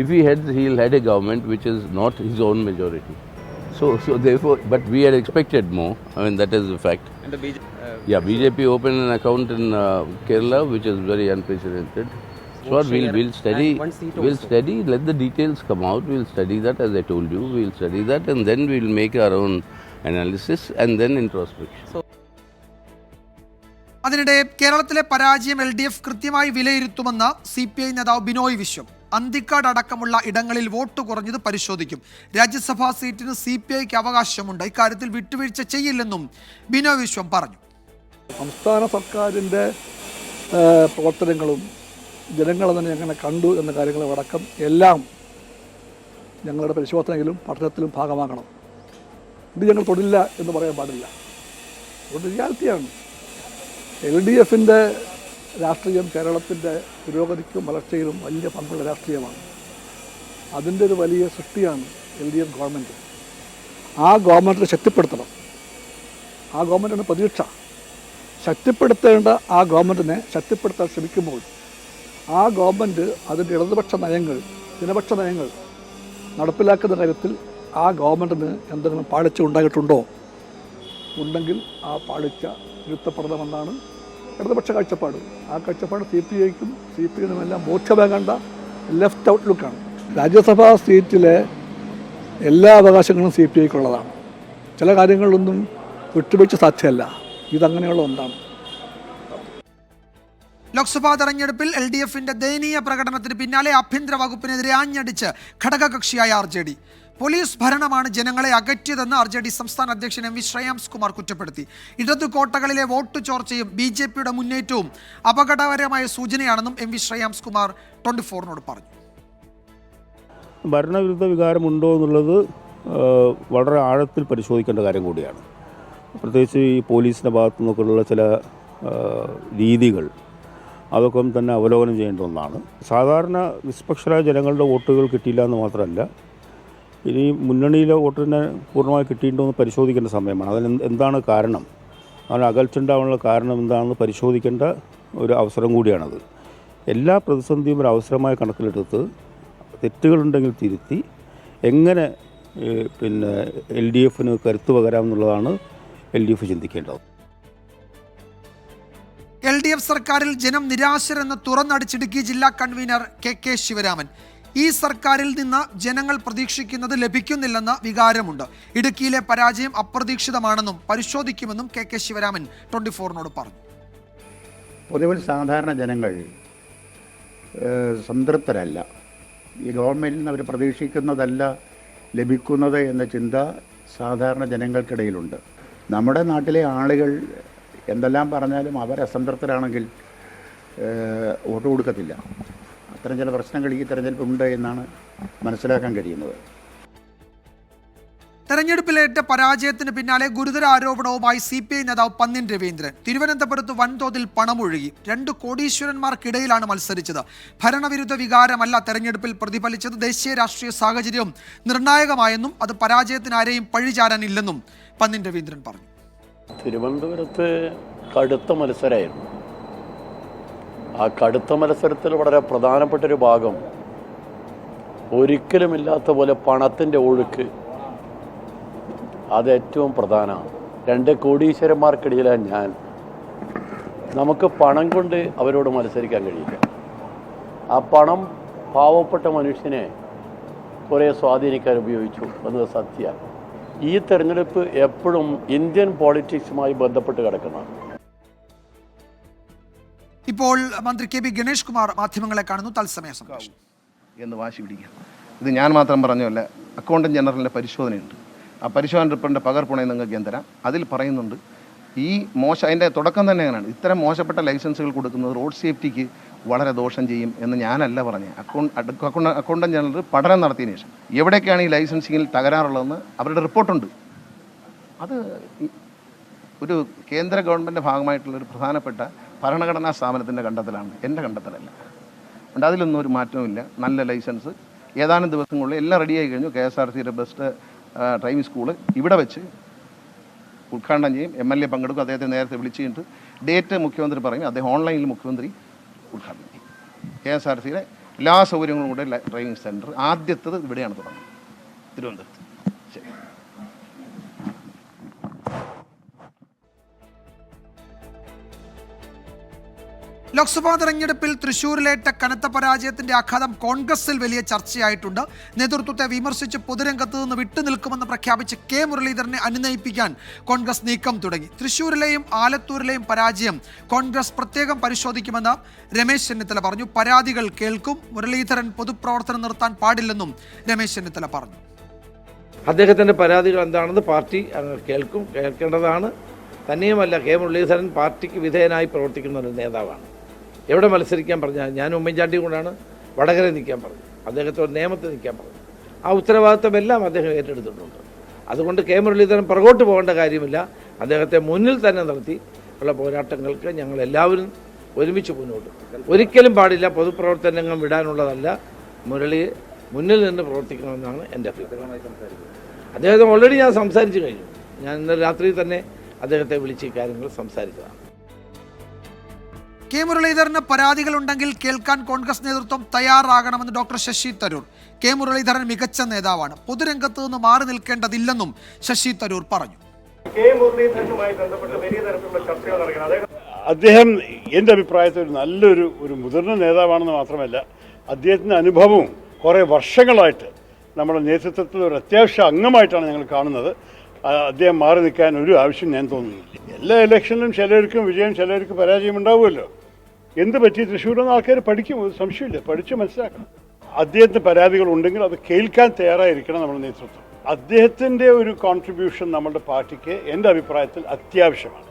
If he heads, he'll head a government which is not his own majority. So therefore, but we had expected more. I mean, that is the fact. And the BJP opened an account in Kerala, which is very unprecedented. So we'll study, let the details come out, we'll study that, as I told you, we'll study that, and then we'll make our own analysis and then introspection. അതിനിടെ കേരളത്തിലെ പരാജയം LDF കൃത്യമായി വിലയിരുത്തുമെന്ന് CPI നേതാവ് ബിനോയ് വിശ്വം. അന്തിക്കാട് അടക്കമുള്ള ഇടങ്ങളിൽ vote കുറഞ്ഞത് പരിശോധിക്കും. രാജ്യസഭാ സീറ്റിന് CPIക്ക് അവകാശമുണ്ട്. ഇക്കാര്യത്തിൽ വിട്ടുവീഴ്ച ചെയ്യില്ലെന്നും ബിനോയ് വിശ്വം പറഞ്ഞു. സംസ്ഥാന സർക്കാരിൻ്റെ പ്രവർത്തനങ്ങളും ജനങ്ങൾ തന്നെ എങ്ങനെ കണ്ടു എന്ന കാര്യങ്ങളടക്കം എല്ലാം ഞങ്ങളുടെ പരിശോധനയിലും പഠനത്തിലും ഭാഗമാക്കണം. ഇത് ഞങ്ങൾ തൊടില്ല എന്ന് പറയാൻ പാടില്ല. അതുകൊണ്ട് റിയാലിറ്റിയാണ്. LDFിൻ്റെ രാഷ്ട്രീയം കേരളത്തിൻ്റെ പുരോഗതിക്കും വളർച്ചയിലും വലിയ പങ്കുള്ള രാഷ്ട്രീയമാണ്. അതിൻ്റെ ഒരു വലിയ സൃഷ്ടിയാണ് LDF ഗവൺമെൻറ്. ആ ഗവൺമെൻറ്റിനെ ശക്തിപ്പെടുത്തണം. ആ ഗവൺമെൻറ്റാണ് പ്രതീക്ഷ. ശക്തിപ്പെടുത്തേണ്ട ആ ഗവൺമെൻറ്റിനെ ശക്തിപ്പെടുത്താൻ ശ്രമിക്കുമ്പോൾ ആ ഗവൺമെൻറ് അതിൻ്റെ ഇടതുപക്ഷ നയങ്ങൾ, ജനപക്ഷ നയങ്ങൾ നടപ്പിലാക്കുന്ന കാര്യത്തിൽ ആ ഗവൺമെൻറ്റിന് എന്തെങ്കിലും പാളിച്ച ഉണ്ടായിട്ടുണ്ടോ? ഉണ്ടെങ്കിൽ ആ പാളിച്ച തിരുത്തപ്പെടണമെന്നാണ് ഇടതുപക്ഷ കാഴ്ചപ്പാട്. ആ കാഴ്ചപ്പാട് CPIക്കും CPIനും എല്ലാം ബോധ്യമാകേണ്ട ലെഫ്റ്റ് ഔട്ട്ലുക്കാണ്. രാജ്യസഭാ സീറ്റിലെ എല്ലാ അവകാശങ്ങളും CPIക്കുള്ളതാണ്. ചില കാര്യങ്ങളിലൊന്നും വിട്ടുവീഴ്ച സാധ്യമല്ല. ഇതങ്ങനെയുള്ള ഒന്നാണ്. ലോക്സഭാ തെരഞ്ഞെടുപ്പിൽ LDFിന്റെ ദയനീയ പ്രകടനത്തിന് പിന്നാലെ ആഭ്യന്തര വകുപ്പിനെതിരെ ആഞ്ഞടിച്ച് ഘടകകക്ഷിയായ RJD. പോലീസ് ഭരണമാണ് ജനങ്ങളെ അകറ്റിയതെന്ന് RJD സംസ്ഥാന അധ്യക്ഷൻ MV ശ്രേയാംസ് കുമാർ കുറ്റപ്പെടുത്തി. ഇടതു കോട്ടകളിലെ വോട്ട് ചോർച്ചയും BJPയുടെ മുന്നേറ്റവും അപകടകരമായ സൂചനയാണെന്നും MV ശ്രേയാംസ് കുമാർ 24നോട് പറഞ്ഞു. ഭരണവിരുദ്ധ വികാരമുണ്ടോ എന്നുള്ളത് വളരെ ആഴത്തിൽ പരിശോധിക്കേണ്ട കാര്യം കൂടിയാണ്. പ്രത്യേകിച്ച് ഈ പോലീസിൻ്റെ ഭാഗത്തു നിന്നൊക്കെയുള്ള ചില രീതികൾ, അതൊക്കെ തന്നെ അവലോകനം ചെയ്യേണ്ട ഒന്നാണ്. സാധാരണ നിഷ്പക്ഷരായ ജനങ്ങളുടെ വോട്ടുകൾ കിട്ടിയില്ല എന്ന് മാത്രമല്ല, ഇനി മുന്നണിയിലെ വോട്ടിനെ പൂർണ്ണമായി കിട്ടിയിട്ടുണ്ടോ എന്ന് പരിശോധിക്കേണ്ട സമയമാണ്. അതിന് എന്താണ് കാരണം, അതിന് അകൽച്ച ഉണ്ടാവാനുള്ള കാരണം എന്താണെന്ന് പരിശോധിക്കേണ്ട ഒരു അവസരം കൂടിയാണത്. എല്ലാ പ്രതിസന്ധിയും ഒരു അവസരമായി കണക്കിലെടുത്ത് തെറ്റുകളുണ്ടെങ്കിൽ തിരുത്തി എങ്ങനെ LDFന് കരുത്ത് പകരാമെന്നുള്ളതാണ് LDF ചിന്തിക്കേണ്ടത്. LDF സർക്കാരിൽ ജനം നിരാശരെന്ന് തുറന്നടിച്ചിടുക്കി ജില്ലാ കൺവീനർ KK ശിവരാമൻ. ഈ സർക്കാരിൽ നിന്ന് ജനങ്ങൾ പ്രതീക്ഷിക്കുന്നത് ലഭിക്കുന്നില്ലെന്ന വികാരമുണ്ട്. ഇടുക്കിയിലെ പരാജയം അപ്രതീക്ഷിതമാണെന്നും പരിശോധിക്കുമെന്നും KK ശിവരാമൻ 24നോട് പറഞ്ഞു. പൊതുവിൽ സാധാരണ ജനങ്ങൾ സംതൃപ്തരല്ല. ഈ ഗവൺമെൻറ്റിൽ നിന്ന് അവർ പ്രതീക്ഷിക്കുന്നതല്ല ലഭിക്കുന്നത് എന്ന ചിന്ത സാധാരണ ജനങ്ങൾക്കിടയിലുണ്ട്. നമ്മുടെ നാട്ടിലെ ആളുകൾ എന്തെല്ലാം പറഞ്ഞാലും അവർ അസംതൃപ്തരാണെങ്കിൽ വോട്ട് കൊടുക്കത്തില്ല. അത്തരം ചില പ്രശ്നങ്ങൾ ഈ തെരഞ്ഞെടുപ്പുണ്ട് എന്നാണ് മനസ്സിലാക്കാൻ കഴിയുന്നത്. തെരഞ്ഞെടുപ്പിലേറ്റ പരാജയത്തിന് പിന്നാലെ ഗുരുതര ആരോപണവുമായി CPI നേതാവ് പന്ന്യൻ രവീന്ദ്രൻ. തിരുവനന്തപുരത്ത് വൻതോതിൽ പണമൊഴുകി. 2 കോടീശ്വരന്മാർക്കിടയിലാണ് മത്സരിച്ചത്. ഭരണവിരുദ്ധ വികാരമല്ല തെരഞ്ഞെടുപ്പിൽ പ്രതിഫലിച്ചത്. ദേശീയ രാഷ്ട്രീയ സാഹചര്യം നിർണായകമായെന്നും അത് പരാജയത്തിന് ആരെയും പഴിചാരാനില്ലെന്നും പന്ന്യൻ രവീന്ദ്രൻ പറഞ്ഞു. തിരുവനന്തപുരത്ത് കടുത്ത മത്സരമായിരുന്നു. ആ കടുത്ത മത്സരത്തിൽ വളരെ പ്രധാനപ്പെട്ടൊരു ഭാഗം ഒരിക്കലുമില്ലാത്ത പോലെ പണത്തിൻ്റെ ഒഴുക്ക്, അത് ഏറ്റവും പ്രധാനമാണ്. 2 കോടീശ്വരന്മാർക്കിടയിലാണ് ഞാൻ. നമുക്ക് പണം കൊണ്ട് അവരോട് മത്സരിക്കാൻ കഴിയില്ല. ആ പണം പാവപ്പെട്ട മനുഷ്യനെ കുറേ സ്വാധീനിക്കാൻ ഉപയോഗിച്ചു എന്നത് സത്യമാണ്. ഈ തെരഞ്ഞെടുപ്പ് എപ്പോഴും ഇന്ത്യൻ പോളിറ്റിക്സുമായി ബന്ധപ്പെട്ട് കിടക്കുന്നതാണ്. ഇപ്പോൾ മന്ത്രി കെ ബി ഗണേഷ് കുമാർ മാധ്യമങ്ങളെ കാണുന്നു. തത്സമയ സംഭാഷണം എന്ന് വാശി പിടിക്കുക. ഇത് ഞാൻ മാത്രം പറഞ്ഞല്ല, അക്കൗണ്ടന്റ് ജനറലിൻ്റെ പരിശോധനയുണ്ട്. ആ പരിശോധന റിപ്പോർട്ടിൻ്റെ പകർപ്പുണയെ നിങ്ങൾക്ക് ഞാൻ തരാം. അതിൽ പറയുന്നുണ്ട് ഈ അതിൻ്റെ തുടക്കം തന്നെ അങ്ങനെയാണ്. ഇത്തരം മോശപ്പെട്ട ലൈസൻസുകൾ കൊടുക്കുന്നത് റോഡ് സേഫ്റ്റിക്ക് വളരെ ദോഷം ചെയ്യും എന്ന് ഞാനല്ല പറഞ്ഞത്. അക്കൗണ്ടന്റ് ജനറൽ പഠനം നടത്തിയതിനു ശേഷം എവിടെയൊക്കെയാണ് ഈ ലൈസൻസിങ്ങിൽ തകരാറുള്ളതെന്ന് അവരുടെ റിപ്പോർട്ടുണ്ട്. അത് ഒരു കേന്ദ്ര ഗവൺമെൻറ് ഭാഗമായിട്ടുള്ളൊരു പ്രധാനപ്പെട്ട ഭരണഘടനാ സ്ഥാപനത്തിൻ്റെ കണ്ടെത്തലാണ്, എൻ്റെ കണ്ടെത്തലല്ല. അതുകൊണ്ട് അതിലൊന്നും ഒരു മാറ്റവുമില്ല. നല്ല ലൈസൻസ് ഏതാനും ദിവസങ്ങളിൽ എല്ലാം റെഡിയായി കഴിഞ്ഞു. KSRTCയുടെ ബെസ്റ്റ് ഡ്രൈവിംഗ് സ്കൂള് ഇവിടെ വെച്ച് ഉദ്ഘാടനം ചെയ്യും. MLA പങ്കെടുക്കും. അദ്ദേഹത്തെ നേരത്തെ വിളിച്ചു കഴിഞ്ഞിട്ട് ഡേറ്റ് മുഖ്യമന്ത്രി പറയും. അദ്ദേഹം ഓൺലൈനിൽ മുഖ്യമന്ത്രി ഉദ്ഘാടനം ചെയ്യും. KSRTCയുടെ എല്ലാ സൗകര്യങ്ങളും കൂടെ ഡ്രൈവിംഗ് സെൻറ്റർ ആദ്യത്തേത് ഇവിടെയാണ് തുടങ്ങുന്നത്, തിരുവനന്തപുരത്ത്. ശരി. ലോക്സഭാ തെരഞ്ഞെടുപ്പിൽ തൃശൂരിലേറ്റ കനത്ത പരാജയത്തിന്റെ ആഘാതം കോൺഗ്രസിൽ വലിയ ചർച്ചയായിട്ടുണ്ട്. നേതൃത്വത്തെ വിമർശിച്ച് പൊതുരംഗത്ത് നിന്ന് വിട്ടുനിൽക്കുമെന്ന് പ്രഖ്യാപിച്ച് കെ മുരളീധരനെ അനുനയിപ്പിക്കാൻ കോൺഗ്രസ് നീക്കം തുടങ്ങി. തൃശൂരിലെയും ആലത്തൂരിലെയും പരാജയം കോൺഗ്രസ് പ്രത്യേകം പരിശോധിക്കുമെന്ന് രമേശ് ചെന്നിത്തല പറഞ്ഞു. പരാതികൾ കേൾക്കും. മുരളീധരൻ പൊതുപ്രവർത്തനം നിർത്താൻ പാടില്ലെന്നും രമേശ് ചെന്നിത്തല പറഞ്ഞു. അദ്ദേഹത്തിൻ്റെ പരാതികൾ എന്താണെന്ന് പാർട്ടി കേൾക്കും, കേൾക്കേണ്ടതാണ്. തന്നെയുമല്ല, കെ മുരളീധരൻ പാർട്ടിക്ക് വിധേയനായി പ്രവർത്തിക്കുന്ന ഒരു നേതാവാണ്. എവിടെ മത്സരിക്കാൻ പറഞ്ഞാൽ ഞാൻ ഉമ്മൻചാണ്ടി കൊണ്ടാണ് വടകര നിൽക്കാൻ പറഞ്ഞു, അദ്ദേഹത്തോട് നിയമത്തിൽ നിൽക്കാൻ പറഞ്ഞു. ആ ഉത്തരവാദിത്തമെല്ലാം അദ്ദേഹം ഏറ്റെടുത്തിട്ടുണ്ട്. അതുകൊണ്ട് കെ മുരളീധരൻ പുറകോട്ട് പോകേണ്ട കാര്യമില്ല. അദ്ദേഹത്തെ മുന്നിൽ തന്നെ നിർത്തി ഉള്ള പോരാട്ടങ്ങൾക്ക് ഞങ്ങൾ എല്ലാവരും ഒരുമിച്ച് മുന്നോട്ട്. ഒരിക്കലും പാടില്ല, പൊതുപ്രവർത്തനങ്ങൾ വിടാനുള്ളതല്ല. മുരളി മുന്നിൽ നിന്ന് പ്രവർത്തിക്കണമെന്നാണ് എൻ്റെ അഭിപ്രായം. അദ്ദേഹത്തെ ഓൾറെഡി ഞാൻ സംസാരിച്ചു കഴിഞ്ഞു. ഞാൻ ഇന്നലെ രാത്രി തന്നെ അദ്ദേഹത്തെ വിളിച്ച് കാര്യങ്ങൾ സംസാരിച്ചതാണ്. കെ മുരളീധരന് പരാതികളുണ്ടെങ്കിൽ കേൾക്കാൻ കോൺഗ്രസ് നേതൃത്വം തയ്യാറാകണമെന്ന് ഡോക്ടർ ശശി തരൂർ. കെ മുരളീധരൻ മികച്ച നേതാവാണ്, പൊതുരംഗത്ത് നിന്ന് മാറി നിൽക്കേണ്ടതില്ലെന്നും ശശി തരൂർ പറഞ്ഞു. അദ്ദേഹം എൻ്റെ അഭിപ്രായത്തിൽ ഒരു നല്ലൊരു മുതിർന്ന നേതാവാണെന്ന് മാത്രമല്ല, അദ്ദേഹത്തിൻ്റെ അനുഭവവും കുറേ വർഷങ്ങളായിട്ട് നമ്മുടെ നേതൃത്വത്തിൽ ഒരു അത്യാവശ്യ അംഗമായിട്ടാണ് ഞങ്ങൾ കാണുന്നത്. അദ്ദേഹം മാറി നിൽക്കാൻ ഒരു ആവശ്യം ഞാൻ തോന്നുന്നില്ല. എല്ലാ ഇലക്ഷനിലും ചിലർക്കും വിജയം ചിലർക്ക് പരാജയം ഉണ്ടാവുമല്ലോ. എന്ത് പറ്റി തൃശ്ശൂരെന്ന് ആൾക്കാർ പഠിക്കും, സംശയമില്ല, പഠിച്ച് മനസ്സിലാക്കണം. അദ്ദേഹത്തിന് പരാതികൾ ഉണ്ടെങ്കിൽ അത് കേൾക്കാൻ തയ്യാറായിരിക്കണം നമ്മുടെ നേതൃത്വം. അദ്ദേഹത്തിൻ്റെ ഒരു കോൺട്രിബ്യൂഷൻ നമ്മുടെ പാർട്ടിക്ക് എൻ്റെ അഭിപ്രായത്തിൽ അത്യാവശ്യമാണ്.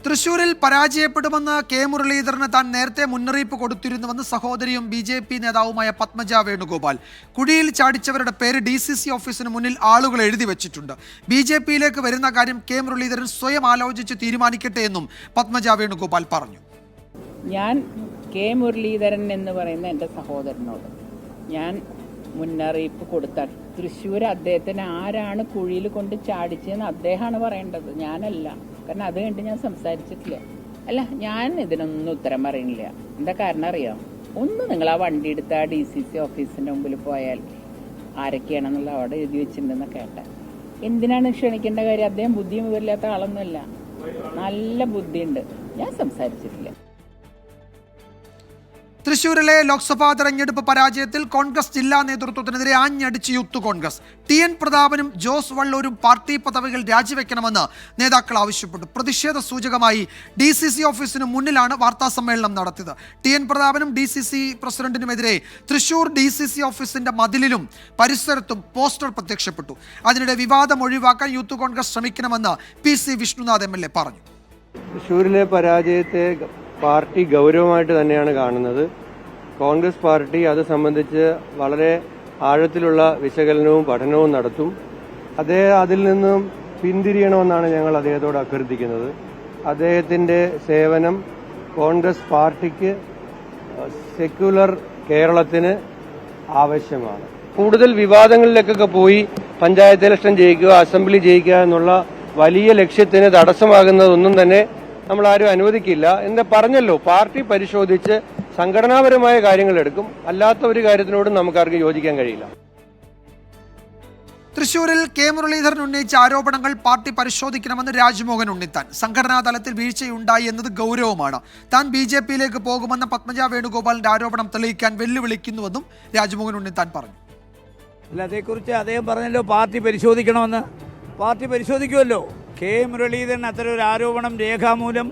തൃശൂരിൽ പരാജയപ്പെടുമെന്ന് കെ മുരളീധരന് താൻ നേരത്തെ മുന്നറിയിപ്പ് കൊടുത്തിരുന്നുവെന്ന് സഹോദരിയും BJP നേതാവുമായ പത്മജ വേണുഗോപാൽ. കുഴിയിൽ ചാടിച്ചവരുടെ പേര് DCC ഓഫീസിന് മുന്നിൽ ആളുകൾ എഴുതി വെച്ചിട്ടുണ്ട്. BJPയിലേക്ക് വരുന്ന കാര്യം കെ മുരളീധരൻ സ്വയം ആലോചിച്ച് തീരുമാനിക്കട്ടെ എന്നും പത്മജ വേണുഗോപാൽ പറഞ്ഞു. ഞാൻ കെ മുരളീധരൻ എന്ന് പറയുന്ന എൻ്റെ സഹോദരനോട് ഞാൻ മുന്നറിയിപ്പ് കൊടുത്ത തൃശ്ശൂർ അദ്ദേഹത്തിന് ആരാണ് കുഴിയിൽ കൊണ്ട് ചാടിച്ചതെന്ന് അദ്ദേഹമാണ് പറയേണ്ടത്, ഞാനല്ല. കാരണം അത് കണ്ട് ഞാൻ സംസാരിച്ചിട്ടില്ല. അല്ല, ഞാൻ ഇതിനൊന്നും ഉത്തരം പറയുന്നില്ല. എന്താ കാരണം അറിയാം? ഒന്ന് നിങ്ങൾ ആ വണ്ടി എടുത്ത് ആ DCC ഓഫീസിൻ്റെ മുമ്പിൽ പോയാൽ ആരൊക്കെയാണെന്നുള്ള അവിടെ എഴുതി വെച്ചിട്ടുണ്ടെന്ന് കേട്ടാൽ എന്തിനാണ് ക്ഷണിക്കേണ്ട കാര്യം? അദ്ദേഹം ബുദ്ധിയും വിവരമില്ലാത്ത ആളൊന്നുമല്ല, നല്ല ബുദ്ധിയുണ്ട്. ഞാൻ സംസാരിച്ചിട്ടില്ല. തൃശൂരിലെ ലോക്സഭാ തെരഞ്ഞെടുപ്പ് പരാജയത്തിൽ കോൺഗ്രസ് ജില്ലാ നേതൃത്വത്തിനെതിരെ ആഞ്ഞടിച്ച് യൂത്ത് കോൺഗ്രസ്. TN പ്രതാപനും ജോസ് വള്ളൂരും പാർട്ടി പദവികൾ രാജിവെക്കണമെന്ന് നേതാക്കൾ ആവശ്യപ്പെട്ടു. പ്രതിഷേധ സൂചകമായി DCC ഓഫീസിന് മുന്നിലാണ് വാർത്താ സമ്മേളനം നടത്തിയത്. TN പ്രതാപനും DCC പ്രസിഡന്റിനുമെതിരെ തൃശൂർ DCC ഓഫീസിന്റെ മതിലിലും പരിസരത്തും പോസ്റ്റർ പ്രത്യക്ഷപ്പെട്ടു. അതിനിടെ വിവാദം ഒഴിവാക്കാൻ യൂത്ത് കോൺഗ്രസ് ശ്രമിക്കണമെന്ന് PC വിഷ്ണുനാഥ് MLA പറഞ്ഞു. തൃശൂരിലെ പരാജയത്തെ പാർട്ടി ഗൗരവമായിട്ട് തന്നെയാണ് കാണുന്നത്. കോൺഗ്രസ് പാർട്ടി അത് സംബന്ധിച്ച് വളരെ ആഴത്തിലുള്ള വിശകലനവും പഠനവും നടത്തും. അദ്ദേഹം അതിൽ നിന്നും പിന്തിരിയണമെന്നാണ് ഞങ്ങൾ അദ്ദേഹത്തോട് അഭ്യർത്ഥിക്കുന്നത്. അദ്ദേഹത്തിൻ്റെ സേവനം കോൺഗ്രസ് പാർട്ടിക്ക്, സെക്യുലർ കേരളത്തിന് ആവശ്യമാണ്. കൂടുതൽ വിവാദങ്ങളിലേക്കൊക്കെ പോയി പഞ്ചായത്ത് ഇലക്ഷൻ ജയിക്കുക, അസംബ്ലി ജയിക്കുക എന്നുള്ള വലിയ ലക്ഷ്യത്തിന് തടസ്സമാകുന്നതൊന്നും തന്നെ നമ്മൾ ആരും അനുവദിക്കില്ല എന്ന് പറഞ്ഞല്ലോ. പാർട്ടി പരിശോധിച്ച് സംഘടനാപരമായ കാര്യങ്ങൾ എടുക്കും. അല്ലാത്ത ഒരു കാര്യത്തിനോടും നമുക്കാർക്കും യോജിക്കാൻ കഴിയില്ല. തൃശൂരിൽ കെ മുരളീധരൻ ഉന്നയിച്ച ആരോപണങ്ങൾ പാർട്ടി പരിശോധിക്കണമെന്ന് രാജ്മോഹൻ ഉണ്ണിത്താൻ. സംഘടനാ തലത്തിൽ വീഴ്ചയുണ്ടായി എന്നത് ഗൗരവമാണ്. താൻ BJP-യിലേക്ക് പോകുമെന്ന പത്മജ വേണുഗോപാലിന്റെ ആരോപണം തെളിയിക്കാൻ വെല്ലുവിളിക്കുന്നുവെന്നും രാജ്മോഹൻ ഉണ്ണിത്താൻ പറഞ്ഞു. അല്ല, അതേക്കുറിച്ച് അദ്ദേഹം പറഞ്ഞല്ലോ പാർട്ടി പരിശോധിക്കണമെന്ന്. പാർട്ടി പരിശോധിക്കുമല്ലോ. കെ മുരളീധരൻ അത്തരം ഒരു ആരോപണം രേഖാമൂലം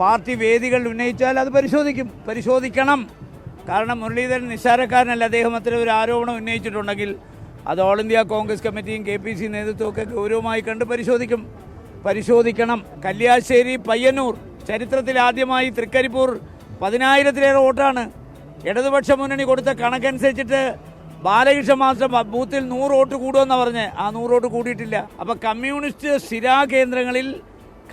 പാർട്ടി വേദികൾ ഉന്നയിച്ചാൽ അത് പരിശോധിക്കണം. കാരണം മുരളീധരൻ നിസ്സാരക്കാരനല്ല. അദ്ദേഹം അത്തരം ഒരു ആരോപണം ഉന്നയിച്ചിട്ടുണ്ടെങ്കിൽ അത് ഓൾ ഇന്ത്യ കോൺഗ്രസ് കമ്മിറ്റിയും KPC നേതൃത്വമൊക്കെ ഗൗരവമായി കണ്ട് പരിശോധിക്കണം. കല്യാശ്ശേരി, പയ്യന്നൂർ ചരിത്രത്തിൽ ആദ്യമായി തൃക്കരിപ്പൂർ 10,000-ലേറെ വോട്ടാണ് ഇടതുപക്ഷ മുന്നണി കൊടുത്ത കണക്കനുസരിച്ചിട്ട് ബാലകൃഷ്ണ മാസ്റ്റർ ബൂത്തിൽ 100 വോട്ട് കൂടുമെന്നാണ് പറഞ്ഞത്. ആ 100 വോട്ട് കൂടിയിട്ടില്ല. അപ്പോൾ കമ്മ്യൂണിസ്റ്റ് സ്ഥിരാകേന്ദ്രങ്ങളിൽ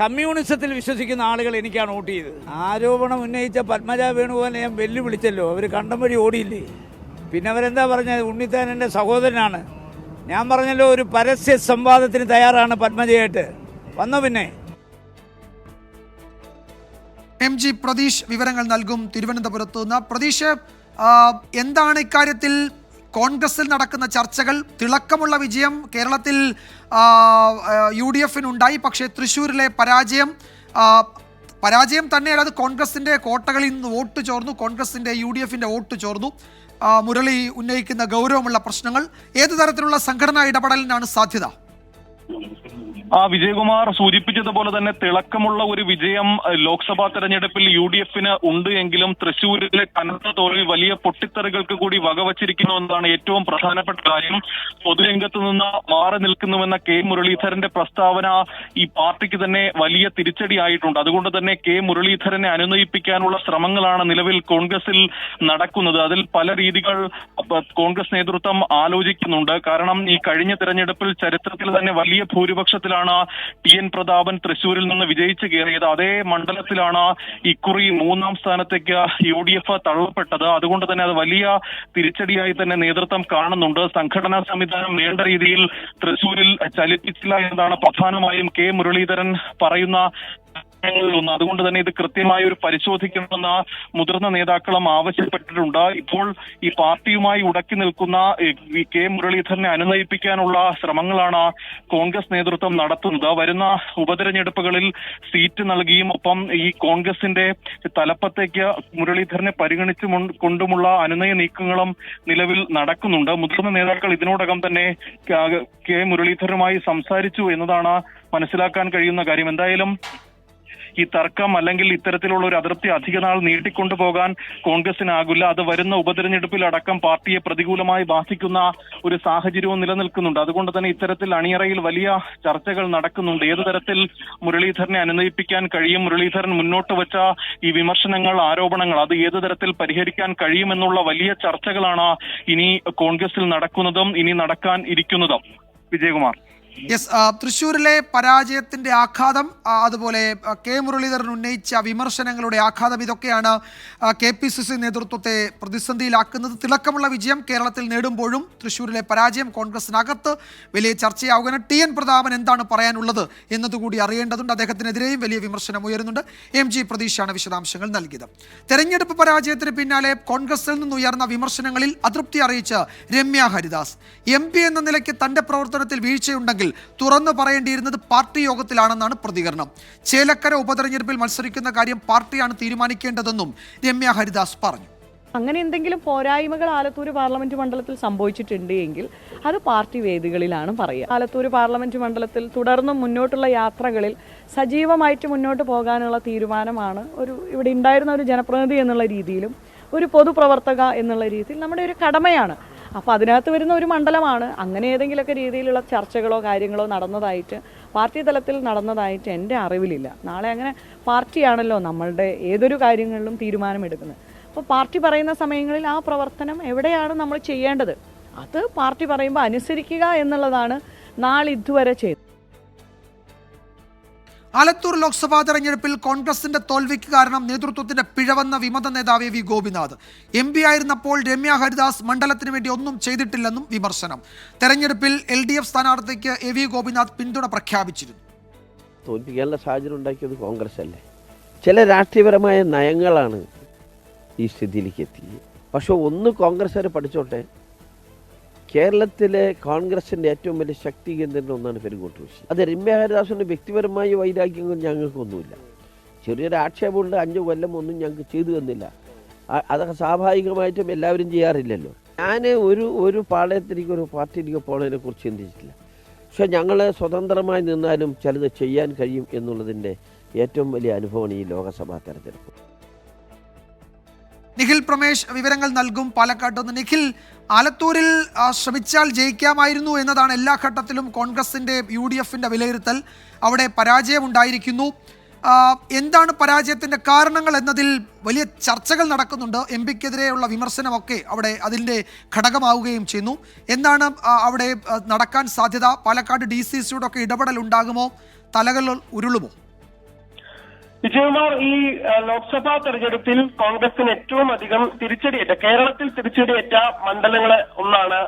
കമ്മ്യൂണിസത്തിൽ വിശ്വസിക്കുന്ന ആളുകൾ എനിക്കാണ് വോട്ട് ചെയ്തത്. ആരോപണം ഉന്നയിച്ച പത്മജ വേണുഗോപാലിനെ ഞാൻ വെല്ലുവിളിച്ചല്ലോ. അവർ കണ്ടം വഴി ഓടിയില്ലേ. പിന്നെ അവരെന്താ പറഞ്ഞത്? ഉണ്ണിത്താൻ എൻ്റെ സഹോദരനാണ്. ഞാൻ പറഞ്ഞല്ലോ ഒരു പരസ്യ സംവാദത്തിന് തയ്യാറാണ് പത്മജയായിട്ട്. വന്നോ പിന്നെ. MG പ്രതീഷ് വിവരങ്ങൾ നൽകും തിരുവനന്തപുരത്ത് നിന്ന്. പ്രതീഷ്, എന്താണ് ഇക്കാര്യത്തിൽ കോൺഗ്രസിൽ നടക്കുന്ന ചർച്ചകൾ? തിളക്കമുള്ള വിജയം കേരളത്തിൽ UDF-നുണ്ടായി. പക്ഷേ തൃശ്ശൂരിലെ പരാജയം തന്നെയാണ്. അത് കോൺഗ്രസിൻ്റെ കോട്ടകളിൽ നിന്ന് വോട്ട് ചോർന്നു, കോൺഗ്രസിൻ്റെ UDF-ന്റെ വോട്ട് ചോർന്നു. മുരളി ഉന്നയിക്കുന്ന ഗൗരവമുള്ള പ്രശ്നങ്ങൾ, ഏതു തരത്തിലുള്ള സംഘടനാ ഇടപെടലിനാണ് സാധ്യത? വിജയകുമാർ സൂചിപ്പിച്ചതുപോലെ തന്നെ തിളക്കമുള്ള ഒരു വിജയം ലോക്സഭാ തെരഞ്ഞെടുപ്പിൽ UDF-ന് ഉണ്ട് എങ്കിലും തൃശ്ശൂരിലെ കനത്ത തോൽവി വലിയ പൊട്ടിത്തെറികൾക്ക് കൂടി വകവച്ചിരിക്കുന്നു എന്നതാണ് ഏറ്റവും പ്രധാനപ്പെട്ട കാര്യം. പൊതുരംഗത്ത് നിന്ന് മാറി നിൽക്കുന്നുവെന്ന കെ മുരളീധരന്റെ പ്രസ്താവന ഈ പാർട്ടിക്ക് തന്നെ വലിയ തിരിച്ചടിയായിട്ടുണ്ട്. അതുകൊണ്ട് തന്നെ കെ മുരളീധരനെ അനുനയിപ്പിക്കാനുള്ള ശ്രമങ്ങളാണ് നിലവിൽ കോൺഗ്രസിൽ നടക്കുന്നത്. അതിൽ പല രീതികൾ കോൺഗ്രസ് നേതൃത്വം ആലോചിക്കുന്നുണ്ട്. കാരണം ഈ കഴിഞ്ഞ തെരഞ്ഞെടുപ്പിൽ ചരിത്രത്തിൽ തന്നെ വലിയ ഭൂരിപക്ഷത്തിലാണ് TN പ്രതാപൻ തൃശ്ശൂരിൽ നിന്ന് വിജയിച്ചു കയറിയത്. അതേ മണ്ഡലത്തിലാണ് ഇക്കുറി 3ാം സ്ഥാനത്തേക്ക് UDF തള്ളപ്പെട്ടത്. അതുകൊണ്ട് തന്നെ അത് വലിയ തിരിച്ചടിയായി തന്നെ നേതൃത്വം കാണുന്നുണ്ട്. സംഘടനാ സംവിധാനം വേണ്ട രീതിയിൽ തൃശ്ശൂരിൽ ചലിപ്പിച്ചില്ല എന്നതാണ് പ്രധാനമായും കെ മുരളീധരൻ പറയുന്ന. അതുകൊണ്ട് തന്നെ ഇത് കൃത്യമായി ഒരു പരിശോധിക്കണമെന്ന് മുതിർന്ന നേതാക്കളും ആവശ്യപ്പെട്ടിട്ടുണ്ട്. ഇപ്പോൾ ഈ പാർട്ടിയുമായി ഉടക്കി നിൽക്കുന്ന കെ മുരളീധരനെ അനുനയിപ്പിക്കാനുള്ള ശ്രമങ്ങളാണ് കോൺഗ്രസ് നേതൃത്വം നടത്തുന്നത്. വരുന്ന ഉപതെരഞ്ഞെടുപ്പുകളിൽ സീറ്റ് നൽകിയും ഒപ്പം ഈ കോൺഗ്രസിന്റെ തലപ്പത്തേക്ക് മുരളീധരനെ പരിഗണിച്ചു കൊണ്ടുമുള്ള അനുനയ നീക്കങ്ങളും നിലവിൽ നടക്കുന്നുണ്ട്. മുതിർന്ന നേതാക്കൾ ഇതിനോടകം തന്നെ കെ മുരളീധരനുമായി സംസാരിച്ചു എന്നതാണ് മനസ്സിലാക്കാൻ കഴിയുന്ന കാര്യം. എന്തായാലും ഈ തർക്കം അല്ലെങ്കിൽ ഇത്തരത്തിലുള്ള ഒരു അതിർത്തി അധിക നാൾ നീട്ടിക്കൊണ്ടുപോകാൻ കോൺഗ്രസിനാകില്ല. അത് വരുന്ന ഉപതെരഞ്ഞെടുപ്പിലടക്കം പാർട്ടിയെ പ്രതികൂലമായി ബാധിക്കുന്ന ഒരു സാഹചര്യവും നിലനിൽക്കുന്നുണ്ട്. അതുകൊണ്ട് തന്നെ ഇത്തരത്തിൽ അണിയറയിൽ വലിയ ചർച്ചകൾ നടക്കുന്നുണ്ട്. ഏതു തരത്തിൽ മുരളീധരനെ അനുനയിപ്പിക്കാൻ കഴിയും, മുരളീധരൻ മുന്നോട്ട് വെച്ച ഈ വിമർശനങ്ങൾ, ആരോപണങ്ങൾ അത് ഏതു തരത്തിൽ പരിഹരിക്കാൻ കഴിയുമെന്നുള്ള വലിയ ചർച്ചകളാണ് ഇനി കോൺഗ്രസിൽ നടക്കുന്നതും ഇനി നടക്കാൻ ഇരിക്കുന്നതും. വിജയകുമാർ. യെസ്, തൃശ്ശൂരിലെ പരാജയത്തിന്റെ ആഘാതം, അതുപോലെ കെ മുരളീധരൻ ഉന്നയിച്ച വിമർശനങ്ങളുടെ ആഘാതം, ഇതൊക്കെയാണ് KPCC നേതൃത്വത്തെ പ്രതിസന്ധിയിലാക്കുന്നത്. തിളക്കമുള്ള വിജയം കേരളത്തിൽ നേടുമ്പോഴും തൃശ്ശൂരിലെ പരാജയം കോൺഗ്രസിനകത്ത് വലിയ ചർച്ചയാവുകയാണ്. TN പ്രതാപൻ എന്താണ് പറയാനുള്ളത് എന്നതുകൂടി അറിയേണ്ടതുണ്ട്. അദ്ദേഹത്തിനെതിരെയും വലിയ വിമർശനം ഉയരുന്നുണ്ട്. MG പ്രതീഷാണ് വിശദാംശങ്ങൾ നൽകിയത്. തെരഞ്ഞെടുപ്പ് പരാജയത്തിന് പിന്നാലെ കോൺഗ്രസിൽ നിന്നുയർന്ന വിമർശനങ്ങളിൽ അതൃപ്തി അറിയിച്ച് രമ്യ ഹരിദാസ്. MP എന്ന നിലയ്ക്ക് തന്റെ പ്രവർത്തനത്തിൽ വീഴ്ചയുണ്ടെങ്കിൽ തുറന്നു പറയേണ്ടിയിരുന്നത് പാർട്ടി യോഗത്തിലാണെന്നാണ് പ്രതികരണം. ചേലക്കര ഉപതെരഞ്ഞെടുപ്പിൽ മത്സരിക്കുന്ന കാര്യം പാർട്ടിയാണ് തീരുമാനിക്കേണ്ടതെന്നും രമ്യ ഹരിദാസ് പറഞ്ഞു. അങ്ങനെ എന്തെങ്കിലും പോരായ്മകൾ ആലത്തൂർ പാർലമെന്റ് മണ്ഡലത്തിൽ സംഭവിച്ചിട്ടുണ്ട് എങ്കിൽ അത് പാർട്ടി വേദികളിലാണ് പറയുക. ആലത്തൂർ പാർലമെന്റ് മണ്ഡലത്തിൽ തുടർന്നും മുന്നോട്ടുള്ള യാത്രകളിൽ സജീവമായിട്ട് മുന്നോട്ട് പോകാനുള്ള തീരുമാനമാണ് ഇവിടെ ഉണ്ടായിരുന്ന ഒരു ജനപ്രതിനിധി എന്നുള്ള രീതിയിലും ഒരു പൊതുപ്രവർത്തക എന്നുള്ള രീതിയിൽ നമ്മുടെ ഒരു കടമയാണ്. അപ്പോൾ അതിനകത്ത് വരുന്ന ഒരു മണ്ഡലമാണ്. അങ്ങനെ ഏതെങ്കിലുമൊക്കെ രീതിയിലുള്ള ചർച്ചകളോ കാര്യങ്ങളോ നടന്നതായിട്ട് പാർട്ടി തലത്തിൽ നടന്നതായിട്ട് എൻ്റെ അറിവിലില്ല. നാളെ അങ്ങനെ പാർട്ടിയാണല്ലോ നമ്മളുടെ ഏതൊരു കാര്യങ്ങളിലും തീരുമാനമെടുക്കുന്നത്. അപ്പോൾ പാർട്ടി പറയുന്ന സമയങ്ങളിൽ ആ പ്രവർത്തനം എവിടെയാണ് നമ്മൾ ചെയ്യേണ്ടത് അത് പാർട്ടി പറയുമ്പോൾ അനുസരിക്കുക എന്നുള്ളതാണ് നാളിതുവരെ ചെയ്തത്. ആലത്തൂർ ലോക്സഭാ തെരഞ്ഞെടുപ്പിൽ കോൺഗ്രസിന്റെ തോൽവിക്ക് കാരണം നേതൃത്വത്തിന്റെ പിഴവെന്ന വിമത നേതാവ് A V Gopinath. M P ആയിരുന്നപ്പോൾ രമ്യ ഹരിദാസ് മണ്ഡലത്തിന് വേണ്ടി ഒന്നും ചെയ്തിട്ടില്ലെന്നും വിമർശനം. തെരഞ്ഞെടുപ്പിൽ LDF സ്ഥാനാർത്ഥിക്ക് എ വി ഗോപിനാഥ് പിന്തുണ പ്രഖ്യാപിച്ചിരുന്നു. തോൽപ്പിക്കാനുള്ള സാഹചര്യം ഉണ്ടാക്കിയത് കോൺഗ്രസ് അല്ലേ? ചില രാഷ്ട്രീയപരമായ നയങ്ങളാണ് ഈ സ്ഥിതിയിലേക്ക് എത്തിയത്. പക്ഷെ ഒന്ന് കോൺഗ്രസ്സുകാരെ പഠിച്ചോട്ടെ, കേരളത്തിലെ കോൺഗ്രസിൻ്റെ ഏറ്റവും വലിയ ശക്തി കേന്ദ്രത്തിൽ ഒന്നാണ് പെരുങ്ങോട്ടൂർ. അത് രമ്യ ഹരിദാസിൻ്റെ വ്യക്തിപരമായ വൈരാഗ്യങ്ങൾ ഞങ്ങൾക്കൊന്നുമില്ല. ചെറിയൊരു ആക്ഷേപമുണ്ട്, 5 കൊല്ലം ഒന്നും ഞങ്ങൾക്ക് ചെയ്തു തന്നില്ല. അതൊക്കെ സ്വാഭാവികമായിട്ടും എല്ലാവരും ചെയ്യാറില്ലല്ലോ. ഞാൻ ഒരു പാളയത്തിലേക്ക് ഒരു പാർട്ടിയിലേക്ക് പോകുന്നതിനെ കുറിച്ച് ചിന്തിച്ചിട്ടില്ല. പക്ഷെ ഞങ്ങൾ സ്വതന്ത്രമായി നിന്നാലും ചിലത് ചെയ്യാൻ കഴിയും എന്നുള്ളതിൻ്റെ ഏറ്റവും വലിയ അനുഭവമാണ് ഈ ലോക്സഭാ തെരഞ്ഞെടുപ്പ്. നിഖിൽ പ്രമേഷ് വിവരങ്ങൾ നൽകും പാലക്കാട്ട് നിന്ന്. നിഖിൽ, ആലത്തൂരിൽ ശ്രമിച്ചാൽ ജയിക്കാമായിരുന്നു എന്നതാണ് എല്ലാ ഘട്ടത്തിലും കോൺഗ്രസിന്റെ UDFന്റെ വിലയിരുത്തൽ. അവിടെ പരാജയമുണ്ടായിരിക്കുന്നു. എന്താണ് പരാജയത്തിന്റെ കാരണങ്ങൾ എന്നതിൽ വലിയ ചർച്ചകൾ നടക്കുന്നുണ്ട്. MPക്കെതിരെയുള്ള വിമർശനമൊക്കെ അവിടെ അതിൻ്റെ ഘടകമാവുകയും ചെയ്യുന്നു. എന്താണ് അവിടെ നടക്കാൻ സാധ്യത? പാലക്കാട് DCCയുടെ ഒക്കെ ഇടപെടൽ ഉണ്ടാകുമോ? തലകൾ ഉരുളുമോ? വിജയകുമാർ, ഈ ലോക്സഭാ തെരഞ്ഞെടുപ്പിൽ കോൺഗ്രസിന് ഏറ്റവും അധികം തിരിച്ചടിയേറ്റ, കേരളത്തിൽ തിരിച്ചടിയേറ്റ മണ്ഡലങ്ങളെ ഒന്നാണ്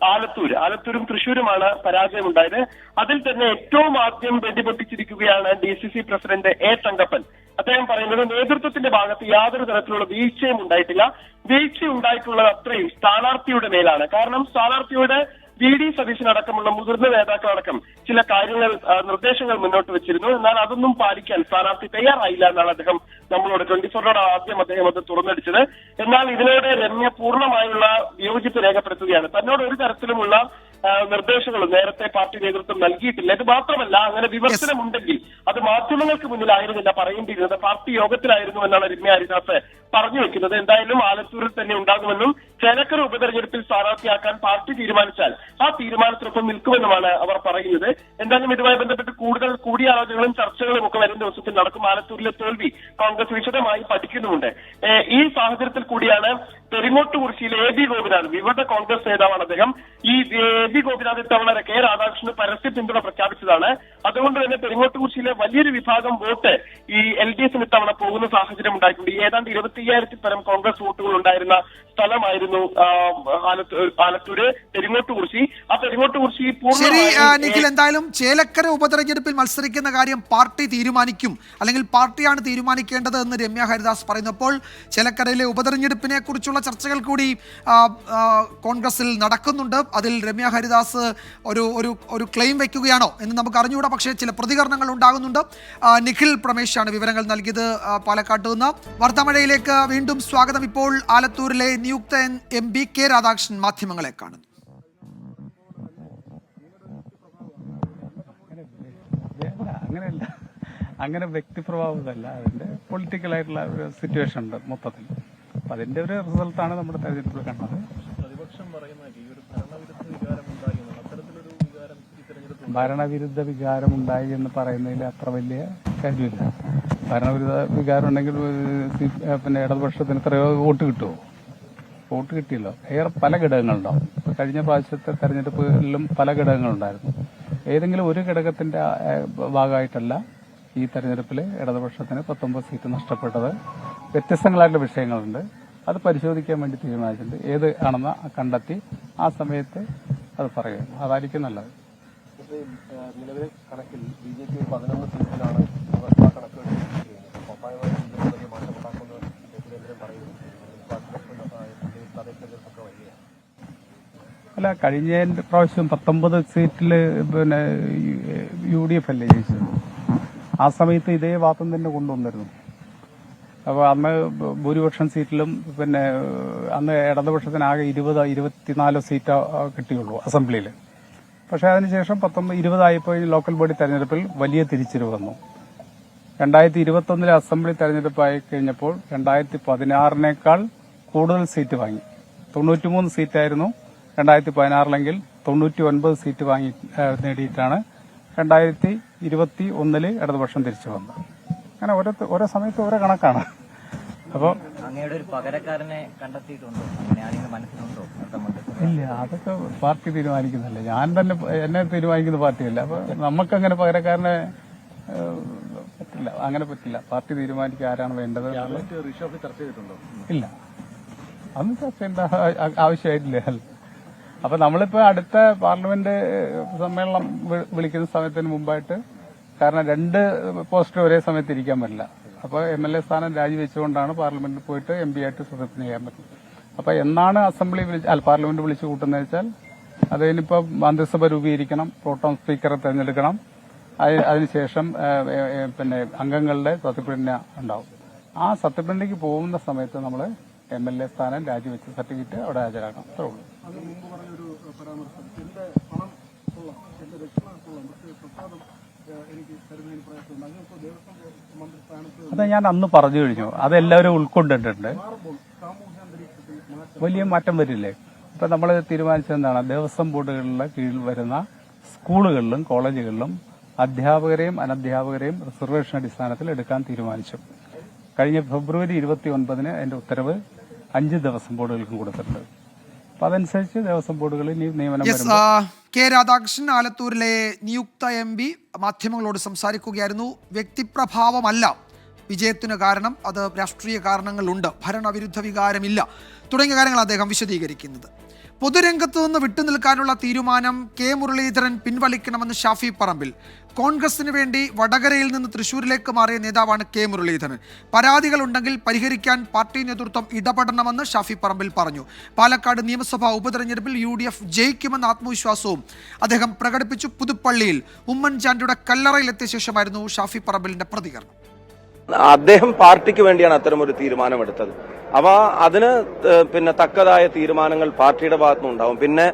ആലത്തൂരും തൃശ്ശൂരുമാണ് പരാജയമുണ്ടായത്. അതിൽ തന്നെ ഏറ്റവും ആദ്യം വെടിപൊട്ടിച്ചിരിക്കുകയാണ് DCC പ്രസിഡന്റ് A തങ്കപ്പൻ. അദ്ദേഹം പറയുന്നത് നേതൃത്വത്തിന്റെ ഭാഗത്ത് യാതൊരു തരത്തിലുള്ള വീഴ്ചയും ഉണ്ടായിട്ടില്ല. വീഴ്ച ഉണ്ടായിട്ടുള്ളത് അത്രയും സ്ഥാനാർത്ഥിയുടെ മേലാണ്. കാരണം സ്ഥാനാർത്ഥിയുടെ VD സതീശനടക്കമുള്ള മുതിർന്ന നേതാക്കളടക്കം ചില കാര്യങ്ങൾ, നിർദ്ദേശങ്ങൾ മുന്നോട്ട് വെച്ചിരുന്നു. എന്നാൽ അതൊന്നും പാലിക്കാൻ സ്ഥാനാർത്ഥി തയ്യാറായില്ല എന്നാണ് അദ്ദേഹം നമ്മളോട് 24 ആദ്യം അദ്ദേഹം അത് തുറന്നടിച്ചത്. എന്നാൽ ഇതിനോട് രമ്യ പൂർണ്ണമായുള്ള വിയോജിപ്പ് രേഖപ്പെടുത്തുകയാണ്. തന്നോട് ഒരു തരത്തിലുമുള്ള നിർദ്ദേശങ്ങളും നേരത്തെ പാർട്ടി നേതൃത്വം നൽകിയിട്ടില്ല. ഇത് മാത്രമല്ല, അങ്ങനെ വിമർശനമുണ്ടെങ്കിൽ അത് മാധ്യമങ്ങൾക്ക് മുന്നിലായിരുന്നില്ല പറയേണ്ടിയിരുന്നത്, പാർട്ടി യോഗത്തിലായിരുന്നു എന്നാണ് രമ്യ ഹരിദാസ് പറഞ്ഞു വെക്കുന്നത്. എന്തായാലും ആലത്തൂരിൽ തന്നെ ഉണ്ടാകുമെന്നും ചേലക്കര ഉപതെരഞ്ഞെടുപ്പിൽ സ്ഥാനാർത്ഥിയാക്കാൻ പാർട്ടി തീരുമാനിച്ചാൽ ആ തീരുമാനത്തിനൊപ്പം നിൽക്കുമെന്നുമാണ് അവർ പറയുന്നത്. എന്തായാലും ഇതുമായി ബന്ധപ്പെട്ട് കൂടുതൽ കൂടിയാലോചനകളും ചർച്ചകളും ഒക്കെ വരും ദിവസത്തിൽ നടക്കും. ആലത്തൂരിലെ തോൽവി കോൺഗ്രസ് വിശദമായി പഠിക്കുന്നുമുണ്ട്. ഈ സാഹചര്യത്തിൽ കൂടിയാണ് പെരിങ്ങോട്ടുകുറിശ്ശിയിലെ A B ഗോപിനാഥ്, വിവിധ കോൺഗ്രസ് നേതാവാണ് അദ്ദേഹം. ഈ A B ഗോപിനാഥ് ഇത്തവണ K രാധാകൃഷ്ണന് പരസ്യ പിന്തുണ പ്രഖ്യാപിച്ചതാണ്. അതുകൊണ്ട് തന്നെ പെരിങ്ങോട്ടുകുറിശ്ശിയിലെ വലിയൊരു വിഭാഗം വോട്ട് ഈ LDFന് ഇത്തവണ പോകുന്ന സാഹചര്യം ഉണ്ടായിട്ടുണ്ട്. ഏതാണ്ട് 25,000-ൽ പരം കോൺഗ്രസ് വോട്ടുകൾ ഉണ്ടായിരുന്ന സ്ഥലമായിരുന്നു ആലത്തൂര് പെരിങ്ങോട്ടുകുറിശ്ശി. ആ പെരിങ്ങോട്ടുകുറിശ്ശി ശരി നിഖിൽ, എന്തായാലും ചേലക്കര ഉപതെരഞ്ഞെടുപ്പിൽ മത്സരിക്കുന്ന കാര്യം പാർട്ടി തീരുമാനിക്കും, അല്ലെങ്കിൽ പാർട്ടിയാണ് തീരുമാനിക്കേണ്ടത് എന്ന് രമ്യ ഹരിദാസ് പറയുന്നപ്പോൾ ചേലക്കരയിലെ ഉപതെരഞ്ഞെടുപ്പിനെ കുറിച്ചുള്ള ചർച്ചകൾ കൂടി കോൺഗ്രസിൽ നടക്കുന്നുണ്ട്. അതിൽ രമ്യ ഹരിദാസ് ഒരു ക്ലെയിം വയ്ക്കുകയാണോ എന്ന് നമുക്ക് അറിഞ്ഞുകൂടാ. പക്ഷേ ചില പ്രതികരണങ്ങൾ ഉണ്ടാകുന്നുണ്ട്. നിഖിൽ പ്രമേശാണ് വിവരങ്ങൾ നൽകിയത് പാലക്കാട്ട് നിന്ന്. വാർത്താമഴയിലേക്ക് വീണ്ടും സ്വാഗതം. ഇപ്പോൾ ആലത്തൂരിലെ നിയുക്ത MP K രാധാകൃഷ്ണൻ മാധ്യമങ്ങളെ കാണുന്നു. അങ്ങനെയല്ല, അങ്ങനെ വ്യക്തിപ്രഭാവമല്ല, അതിൻ്റെ പൊളിറ്റിക്കലായിട്ടുള്ള ഒരു സിറ്റുവേഷൻ ഉണ്ട് മൊത്തത്തിൽ. അപ്പം അതിൻ്റെ ഒരു റിസൾട്ടാണ് നമ്മുടെ തെരഞ്ഞെടുപ്പിൽ കണ്ടത്. ഭരണവിരുദ്ധ വികാരം ഉണ്ടായി എന്ന് പറയുന്നതിൽ അത്ര വലിയ കാര്യമില്ല. ഭരണവിരുദ്ധ വികാരം ഉണ്ടെങ്കിൽ പിന്നെ ഇടതുപക്ഷത്തിന് എത്രയോ വോട്ട് കിട്ടുമോ? വോട്ട് കിട്ടിയല്ലോ. പല ഘടകങ്ങളുണ്ടാവും. കഴിഞ്ഞ പ്രാവശ്യത്തെ തെരഞ്ഞെടുപ്പുകളിലും പല ഘടകങ്ങളുണ്ടായിരുന്നു. ഏതെങ്കിലും ഒരു ഘടകത്തിന്റെ ഭാഗമായിട്ടല്ല ഈ തെരഞ്ഞെടുപ്പിൽ ഇടതുപക്ഷത്തിന് 19 സീറ്റ് നഷ്ടപ്പെട്ടത്. വ്യത്യസ്തങ്ങളായിട്ടുള്ള വിഷയങ്ങളുണ്ട്. അത് പരിശോധിക്കാൻ വേണ്ടി തീരുമാനിച്ചിട്ടുണ്ട്. ഏത് ആണെന്ന് കണ്ടെത്തി ആ സമയത്ത് അത് പറയുക, അതായിരിക്കും നല്ലത്. നിലവിലെ കണക്കിൽ BJP 11 സീറ്റിലാണ് അല്ല, കഴിഞ്ഞ പ്രാവശ്യം 19 സീറ്റിൽ പിന്നെ UDF അല്ലേ ജയിച്ചത്. ആ സമയത്ത് ഇതേ വാദം തന്നെ കൊണ്ടുവന്നിരുന്നു. അപ്പോൾ അന്ന് ഭൂരിപക്ഷം സീറ്റിലും പിന്നെ അന്ന് ഇടതുപക്ഷത്തിന് ആകെ 20-24 സീറ്റ് കിട്ടിയുള്ളൂ അസംബ്ലിയിൽ. പക്ഷേ അതിനുശേഷം 19-20 ആയപ്പോൾ ലോക്കൽ ബോഡി തെരഞ്ഞെടുപ്പിൽ വലിയ തിരിച്ചറിവ് വന്നു. 2021 അസംബ്ലി തെരഞ്ഞെടുപ്പായി കഴിഞ്ഞപ്പോൾ 2016 കൂടുതൽ സീറ്റ് വാങ്ങി. 93 സീറ്റായിരുന്നു 2016 99 സീറ്റ് വാങ്ങി നേടിയിട്ടാണ് 2021 ഇടതുപക്ഷം തിരിച്ചു വന്നത്. അങ്ങനെ ഓരോ സമയത്ത് ഓരോ കണക്കാണ്. അപ്പോൾ അങ്ങയുടെ ഒരു പകരക്കാരനെ കണ്ടെത്തിയിട്ടുണ്ടോ? മനസ്സിലുണ്ടോ? ഇല്ല, അതൊക്കെ പാർട്ടി തീരുമാനിക്കുന്നതല്ലേ. ഞാൻ തന്നെ എന്നെ തീരുമാനിക്കുന്ന പാർട്ടിയല്ല. അപ്പോൾ നമുക്കങ്ങനെ പകരക്കാരനെ ഇല്ല, അങ്ങനെ പറ്റില്ല. പാർട്ടി തീരുമാനിക്കുക ആരാണ് വേണ്ടത്. ചർച്ച ചെയ്തിട്ടുണ്ടോ? ഇല്ല, അന്ന് ചർച്ച ചെയ്യേണ്ട ആവശ്യമായിട്ടില്ല. അപ്പൊ നമ്മളിപ്പോ അടുത്ത പാർലമെന്റ് സമ്മേളനം വിളിക്കുന്ന സമയത്തിന് മുമ്പായിട്ട്, കാരണം 2 പോസ്റ്റ് ഒരേ സമയത്ത് ഇരിക്കാൻ പറ്റില്ല. അപ്പോൾ MLA സ്ഥാനം രാജിവെച്ചുകൊണ്ടാണ് പാർലമെന്റിൽ പോയിട്ട് MP ആയിട്ട് സത്യപ്രതിജ്ഞ ചെയ്യാൻ പറ്റുന്നത്. അപ്പൊ എന്നാണ് പാർലമെന്റ് വിളിച്ചു കൂട്ടുന്നത് വെച്ചാൽ അതിനിപ്പോൾ മന്ത്രിസഭ രൂപീകരിക്കണം, പ്രോട്ടോം സ്പീക്കറെ തെരഞ്ഞെടുക്കണം, അതിനുശേഷം പിന്നെ അംഗങ്ങളുടെ സത്യപ്രതിജ്ഞ ഉണ്ടാവും. ആ സത്യപ്രതിജ്ഞയ്ക്ക് പോകുന്ന സമയത്ത് നമ്മൾ MLA സ്ഥാനം രാജിവെച്ച സർട്ടിഫിക്കറ്റ് അവിടെ ഹാജരാക്കണം. അത്രേ ഉള്ളൂ. അത് ഞാൻ അന്ന് പറഞ്ഞു കഴിഞ്ഞു. അതെല്ലാവരും ഉൾക്കൊണ്ടിട്ടുണ്ട്. വലിയ മാറ്റം വരില്ലേ? ഇപ്പം നമ്മൾ തീരുമാനിച്ചെന്താണ്, ദേവസ്വം ബോർഡുകളുടെ കീഴിൽ വരുന്ന സ്കൂളുകളിലും കോളേജുകളിലും അധ്യാപകരെയും അനധ്യാപകരെയും റിസർവേഷൻ അടിസ്ഥാനത്തിൽ എടുക്കാൻ തീരുമാനിച്ചു. കഴിഞ്ഞ ഫെബ്രുവരി 29 അതിന്റെ ഉത്തരവ് 5 ദേവസ്വം ബോർഡുകൾക്കും കൊടുത്തിട്ടുണ്ട്. അപ്പൊ അതനുസരിച്ച് ദേവസ്വം ബോർഡുകളിൽ നിയമനം കെ രാധാകൃഷ്ണൻ ആലത്തൂരിലെ നിയുക്ത MP മാധ്യമങ്ങളോട് സംസാരിക്കുകയായിരുന്നു. വ്യക്തിപ്രഭാവമല്ല വിജയത്തിന് കാരണം, അത് രാഷ്ട്രീയ കാരണങ്ങളുണ്ട്, ഭരണവിരുദ്ധ വികാരമില്ല തുടങ്ങിയ കാര്യങ്ങൾ അദ്ദേഹം വിശദീകരിക്കുന്നത്. പൊതുരംഗത്തു നിന്ന് വിട്ടുനിൽക്കാനുള്ള തീരുമാനം കെ മുരളീധരൻ പിൻവലിക്കണമെന്ന് ഷാഫി പറമ്പിൽ. കോൺഗ്രസിന് വേണ്ടി വടകരയിൽ നിന്ന് തൃശൂരിലേക്ക് മാറിയ നേതാവാണ് കെ മുരളീധരൻ. പരാതികളുണ്ടെങ്കിൽ പരിഹരിക്കാൻ പാർട്ടി നേതൃത്വം ഇടപെടണമെന്ന് ഷാഫി പറമ്പിൽ പറഞ്ഞു. പാലക്കാട് നിയമസഭാ ഉപതെരഞ്ഞെടുപ്പിൽ UDF ജയിക്കുമെന്ന ആത്മവിശ്വാസവും അദ്ദേഹം പ്രകടിപ്പിച്ചു. പുതുപ്പള്ളിയിൽ ഉമ്മൻചാണ്ടിയുടെ കല്ലറയിലെത്തിയ ശേഷമായിരുന്നു ഷാഫി പറമ്പിലിന്റെ പ്രതികരണം. അദ്ദേഹം പാർട്ടിക്ക് വേണ്ടിയാണ് അത്തരമൊരു തീരുമാനമെടുത്തത്. അവ അതിന് പിന്നെ തക്കതായ തീരുമാനങ്ങൾ പാർട്ടിയുടെ ഭാഗത്തുനിന്നുണ്ടാവും. പിന്നെ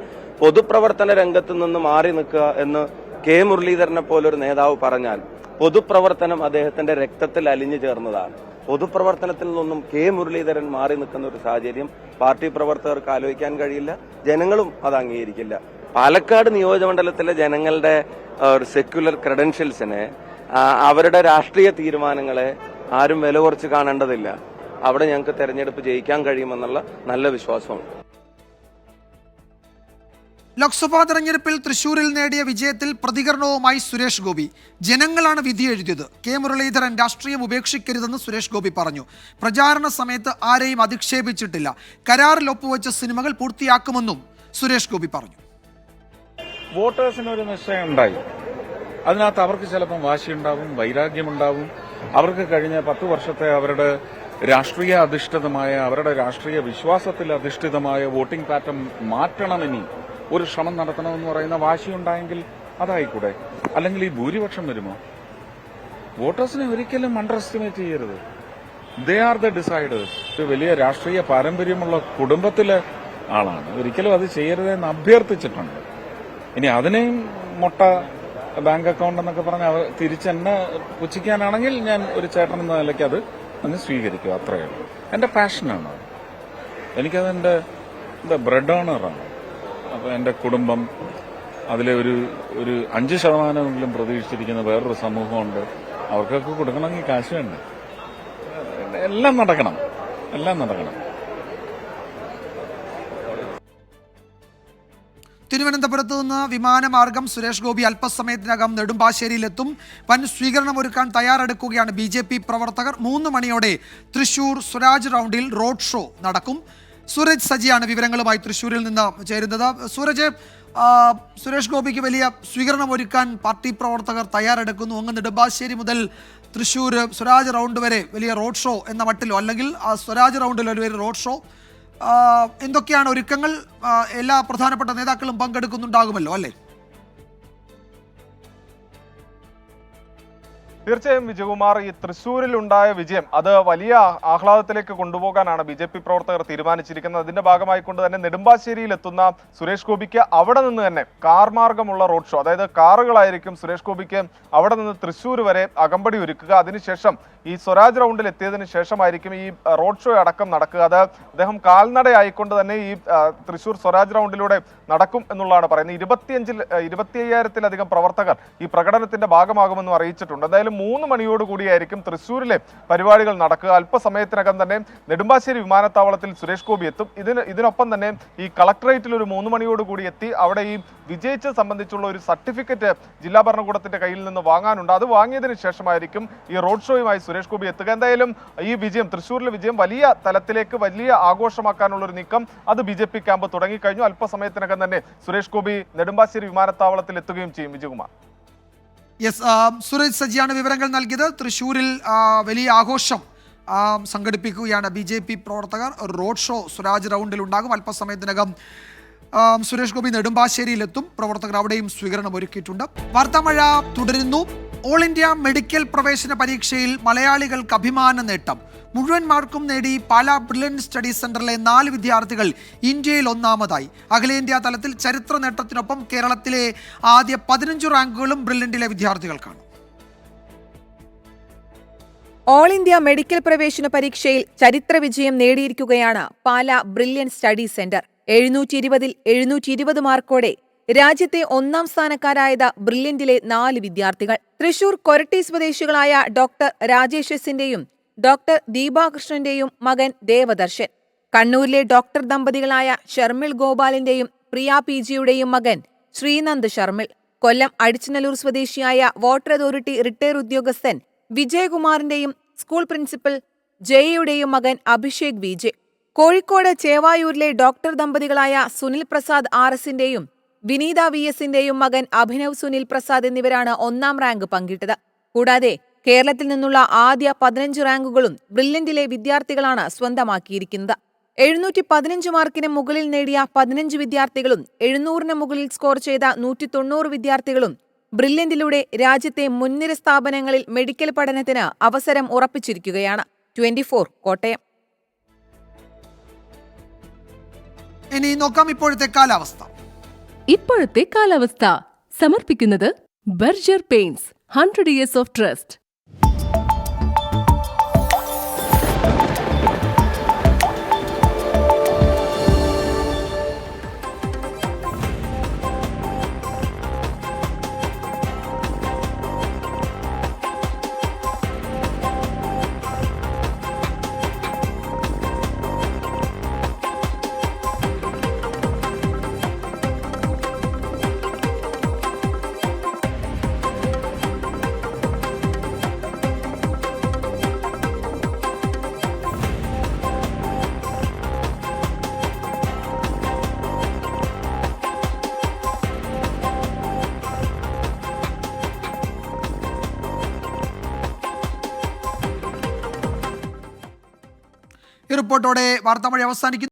പൊതുപ്രവർത്തന രംഗത്ത് നിന്ന് മാറി നിൽക്കുക എന്ന് കെ മുരളീധരനെ പോലൊരു നേതാവ് പറഞ്ഞാൽ, പൊതുപ്രവർത്തനം അദ്ദേഹത്തിന്റെ രക്തത്തിൽ അലിഞ്ഞു ചേർന്നതാണ്. പൊതുപ്രവർത്തനത്തിൽ നിന്നും കെ മുരളീധരൻ മാറി നിൽക്കുന്ന ഒരു സാഹചര്യം പാർട്ടി പ്രവർത്തകർക്ക് ആലോചിക്കാൻ കഴിയില്ല, ജനങ്ങളും അത് അംഗീകരിക്കില്ല. പാലക്കാട് നിയോജകമണ്ഡലത്തിലെ ജനങ്ങളുടെ സെക്യുലർ ക്രെഡൻഷ്യൽസിനെ, അവരുടെ രാഷ്ട്രീയ തീരുമാനങ്ങളെ ആരും വില കുറച്ച് കാണേണ്ടതില്ല. അവിടെ ഞങ്ങൾക്ക് തെരഞ്ഞെടുപ്പ് ജയിക്കാൻ കഴിയുമെന്നുള്ള നല്ല വിശ്വാസമുണ്ട്. ലോക്സഭാ തെരഞ്ഞെടുപ്പിൽ തൃശൂരിൽ നേടിയ വിജയത്തിൽ പ്രതികരണവുമായി സുരേഷ് ഗോപി. ജനങ്ങളാണ് വിധി എഴുതിയത്. കെ മുരളീധരൻ രാഷ്ട്രീയം ഉപേക്ഷിക്കരുതെന്ന് സുരേഷ് ഗോപി പറഞ്ഞു. പ്രചാരണ സമയത്ത് ആരെയും അധിക്ഷേപിച്ചിട്ടില്ല. കരാറിൽ ഒപ്പുവെച്ച സിനിമകൾ പൂർത്തിയാക്കുമെന്നും സുരേഷ് ഗോപി പറഞ്ഞു. വോട്ടേഴ്സിന് ഒരു നിശ്ചയം ഉണ്ടായി. അതിനകത്ത് അവർക്ക് ചിലപ്പം വാശിയുണ്ടാവും, വൈരാഗ്യമുണ്ടാവും. അവർക്ക് കഴിഞ്ഞ 10 വർഷത്തെ അവരുടെ രാഷ്ട്രീയ അധിഷ്ഠിതമായ, അവരുടെ രാഷ്ട്രീയ വിശ്വാസത്തിൽ അധിഷ്ഠിതമായ വോട്ടിംഗ് പാറ്റേൺ മാറ്റണമെനി ഒരു ശ്രമം നടത്തണമെന്ന് പറയുന്ന വാശിയുണ്ടായെങ്കിൽ അതായിക്കൂടെ? അല്ലെങ്കിൽ ഈ ഭൂരിപക്ഷം വരുമോ? വോട്ടേഴ്സിനെ ഒരിക്കലും അണ്ടർ എസ്റ്റിമേറ്റ് ചെയ്യരുത്. They are the deciders. ഒരു വലിയ രാഷ്ട്രീയ പാരമ്പര്യമുള്ള കുടുംബത്തിലെ ആളാണ്. ഒരിക്കലും അത് ചെയ്യരുതെന്ന് അഭ്യർത്ഥിച്ചിട്ടുണ്ട്. ഇനി അതിനെയും മൊട്ട ബാങ്ക് അക്കൗണ്ട് എന്നൊക്കെ പറഞ്ഞ് തിരിച്ചെന്നെ പുച്ഛിക്കാനാണെങ്കിൽ ഞാൻ ഒരു ചേട്ടൻ എന്ന നിലയ്ക്ക് അത് അങ്ങ് സ്വീകരിക്കും. അത്രയേ ഉള്ളൂ. എന്റെ പാഷനാണ്. എനിക്കതെന്റെ ബ്രെഡ് ഓണറാണ്. അപ്പോൾ എന്റെ കുടുംബം, അതിലെ ഒരു 5% പ്രതീക്ഷിച്ചിരിക്കുന്ന വേറൊരു സമൂഹമുണ്ട്. അവർക്കൊക്കെ കൊടുക്കണമെങ്കിൽ കാശ് വേണ്ട. എല്ലാം നടക്കണം. തിരുവനന്തപുരത്ത് നിന്ന് വിമാനമാർഗം സുരേഷ് ഗോപി അല്പസമയത്തിനകം നെടുമ്പാശ്ശേരിയിലെത്തും. വൻ സ്വീകരണം ഒരുക്കാൻ തയ്യാറെടുക്കുകയാണ് BJP പ്രവർത്തകർ. 3 മണിയോടെ തൃശൂർ സ്വരാജ് റൗണ്ടിൽ റോഡ് ഷോ നടക്കും. സൂരജ് സജിയാണ് വിവരങ്ങളുമായി തൃശൂരിൽ നിന്ന് ചേരുന്നത്. സൂരജ്, സുരേഷ് ഗോപിക്ക് വലിയ സ്വീകരണം ഒരുക്കാൻ പാർട്ടി പ്രവർത്തകർ തയ്യാറെടുക്കുന്നു. അങ്ങ് നെടുമ്പാശ്ശേരി മുതൽ തൃശൂർ സ്വരാജ് റൗണ്ട് വരെ വലിയ റോഡ് ഷോ എന്ന മട്ടിലോ, അല്ലെങ്കിൽ സ്വരാജ് റൗണ്ടിൽ ഒരു വലിയ റോഡ് ഷോ, എന്തൊക്കെയാണ് ഒരുക്കങ്ങൾ? എല്ലാ പ്രധാനപ്പെട്ട നേതാക്കളും പങ്കെടുക്കുന്നുണ്ടാകുമല്ലോ അല്ലേ? തീർച്ചയായും വിജയകുമാർ, ഈ തൃശ്ശൂരിലുണ്ടായ വിജയം അത് വലിയ ആഹ്ലാദത്തിലേക്ക് കൊണ്ടുപോകാനാണ് BJP പ്രവർത്തകർ തീരുമാനിച്ചിരിക്കുന്നത്. അതിന്റെ ഭാഗമായിക്കൊണ്ട് തന്നെ നെടുമ്പാശ്ശേരിയിൽ എത്തുന്ന സുരേഷ് ഗോപിക്ക് അവിടെ നിന്ന് തന്നെ കാർ മാർഗമുള്ള റോഡ് ഷോ, അതായത് കാറുകളായിരിക്കും സുരേഷ് ഗോപിക്ക് അവിടെ നിന്ന് തൃശ്ശൂർ വരെ അകമ്പടി ഒരുക്കുക. അതിനുശേഷം ഈ സ്വരാജ് റൗണ്ടിൽ എത്തിയതിനു ശേഷമായിരിക്കും ഈ റോഡ് ഷോ അടക്കം നടക്കുക. അത് അദ്ദേഹം കാൽനടയായിക്കൊണ്ട് തന്നെ ഈ തൃശ്ശൂർ സ്വരാജ് റൗണ്ടിലൂടെ നടക്കും എന്നുള്ളതാണ് പറയുന്നത്. 25,000-ലധികം പ്രവർത്തകർ ഈ പ്രകടനത്തിന്റെ ഭാഗമാകുമെന്നും അറിയിച്ചിട്ടുണ്ട്. എന്തായാലും 3 മണിയോടുകൂടിയായിരിക്കും തൃശ്ശൂരിലെ പരിപാടികൾ നടക്കുക. അല്പസമയത്തിനകം തന്നെ നെടുമ്പാശ്ശേരി വിമാനത്താവളത്തിൽ സുരേഷ് ഗോപി എത്തും. ഇതിനൊപ്പം തന്നെ ഈ കളക്ടറേറ്റിൽ ഒരു 3 മണിയോടുകൂടി എത്തി അവിടെ ഈ വിജയിച്ചത് സംബന്ധിച്ചുള്ള ഒരു സർട്ടിഫിക്കറ്റ് ജില്ലാ ഭരണകൂടത്തിന്റെ കയ്യിൽ നിന്ന് വാങ്ങാനുണ്ട്. അത് വാങ്ങിയതിനു ശേഷമായിരിക്കും ഈ റോഡ് ഷോയുമായി സുരേഷ് ഗോപി എത്തുക. എന്തായാലും ഈ വിജയം, തൃശ്ശൂരിലെ വിജയം വലിയ തലത്തിലേക്ക് വലിയ ആഘോഷമാക്കാനുള്ള ഒരു നീക്കം അത് BJP ക്യാമ്പ് തുടങ്ങിക്കഴിഞ്ഞു. അല്പസമയത്തിനകം തന്നെ സുരേഷ് ഗോപി നെടുമ്പാശ്ശേരി വിമാനത്താവളത്തിൽ എത്തുകയും ചെയ്യും. വിജയകുമാർ. യെസ്, സുരേഷ് സജിയാണ് വിവരങ്ങൾ നൽകിയത്. തൃശ്ശൂരിൽ വലിയ ആഘോഷം സംഘടിപ്പിക്കുകയാണ് BJP പ്രവർത്തകർ. റോഡ് ഷോ സ്വരാജ് റൗണ്ടിൽ ഉണ്ടാകും. അല്പസമയത്തിനകം സുരേഷ് ഗോപി നെടുമ്പാശ്ശേരിയിലെത്തും. പ്രവർത്തകർ അവിടെയും സ്വീകരണം ഒരുക്കിയിട്ടുണ്ട്. വാർത്താമഴ തുടരുന്നു. ഓൾ ഇന്ത്യ മെഡിക്കൽ പ്രവേശന പരീക്ഷയിൽ മലയാളികൾക്ക് അഭിമാന നേട്ടം. മുഴുവൻ മാർക്കും നേടി പാലാ ബ്രില്യൻറ്റ് സ്റ്റഡി സെന്ററിലെ 4 വിദ്യാർത്ഥികൾ ഇന്ത്യയിൽ ഒന്നാമതായി. അഖിലേന്ത്യാ തലത്തിൽ ചരിത്ര നേട്ടത്തിനൊപ്പം കേരളത്തിലെ ആദ്യ 15 റാങ്കുകളും ബ്രില്യൻറ്റിലെ വിദ്യാർത്ഥികൾക്കാണ്. ഓൾ ഇന്ത്യ മെഡിക്കൽ പ്രവേശന പരീക്ഷയിൽ ചരിത്ര വിജയം നേടിയിരിക്കുകയാണ് പാലാ ബ്രില്യൻറ്റ് സ്റ്റഡി സെന്റർ. 720-ൽ 720 മാർക്കോടെ രാജ്യത്തെ 1ാം സ്ഥാനക്കാരായത് ബ്രില്യന്റിലെ 4 വിദ്യാർത്ഥികൾ. തൃശൂർ കൊരട്ടി സ്വദേശികളായ ഡോക്ടർ രാജേഷ് എസിന്റെയും ഡോക്ടർ ദീപാകൃഷ്ണന്റെയും മകൻ ദേവദർശൻ, കണ്ണൂരിലെ ഡോക്ടർ ദമ്പതികളായ ഷർമിൾ ഗോപാലിന്റെയും പ്രിയ PGയുടെയും മകൻ ശ്രീനന്ദ് ഷർമിൾ, കൊല്ലം അടിച്ചനല്ലൂർ സ്വദേശിയായ വാട്ടർ അതോറിറ്റി റിട്ടയർ ഉദ്യോഗസ്ഥൻ വിജയകുമാറിന്റെയും സ്കൂൾ പ്രിൻസിപ്പൽ ജയയുടെയും മകൻ അഭിഷേക് VJ, കോഴിക്കോട് ചേവായൂരിലെ ഡോക്ടർ ദമ്പതികളായ സുനിൽ പ്രസാദ് RSന്റെയും വിനീത VSന്റെയും മകൻ അഭിനവ് സുനിൽ പ്രസാദ് എന്നിവരാണ് 1ാം റാങ്ക് പങ്കിട്ടത്. കൂടാതെ കേരളത്തിൽ നിന്നുള്ള ആദ്യ 15 റാങ്കുകളും ബ്രില്യന്റിലെ വിദ്യാർത്ഥികളാണ് സ്വന്തമാക്കിയിരിക്കുന്നത്. 715 മാർക്കിന് മുകളിൽ നേടിയ 15 വിദ്യാർത്ഥികളും 700-ന് മുകളിൽ സ്കോർ ചെയ്ത 190 വിദ്യാർത്ഥികളും ബ്രില്യന്റിലൂടെ രാജ്യത്തെ മുൻനിര സ്ഥാപനങ്ങളിൽ മെഡിക്കൽ പഠനത്തിന് അവസരം ഉറപ്പിച്ചിരിക്കുകയാണ്. 24 കോട്ടയം. ഇനി നോക്കാം ഇപ്പോഴത്തെ കാലാവസ്ഥ. ഇപ്പോഴത്തെ കാലാവസ്ഥ സമർപ്പിക്കുന്നത് Berger paints 100 years of trust. ഈ റിപ്പോർട്ടോടെ വാർത്താമഴ അവസാനിക്കുന്നു.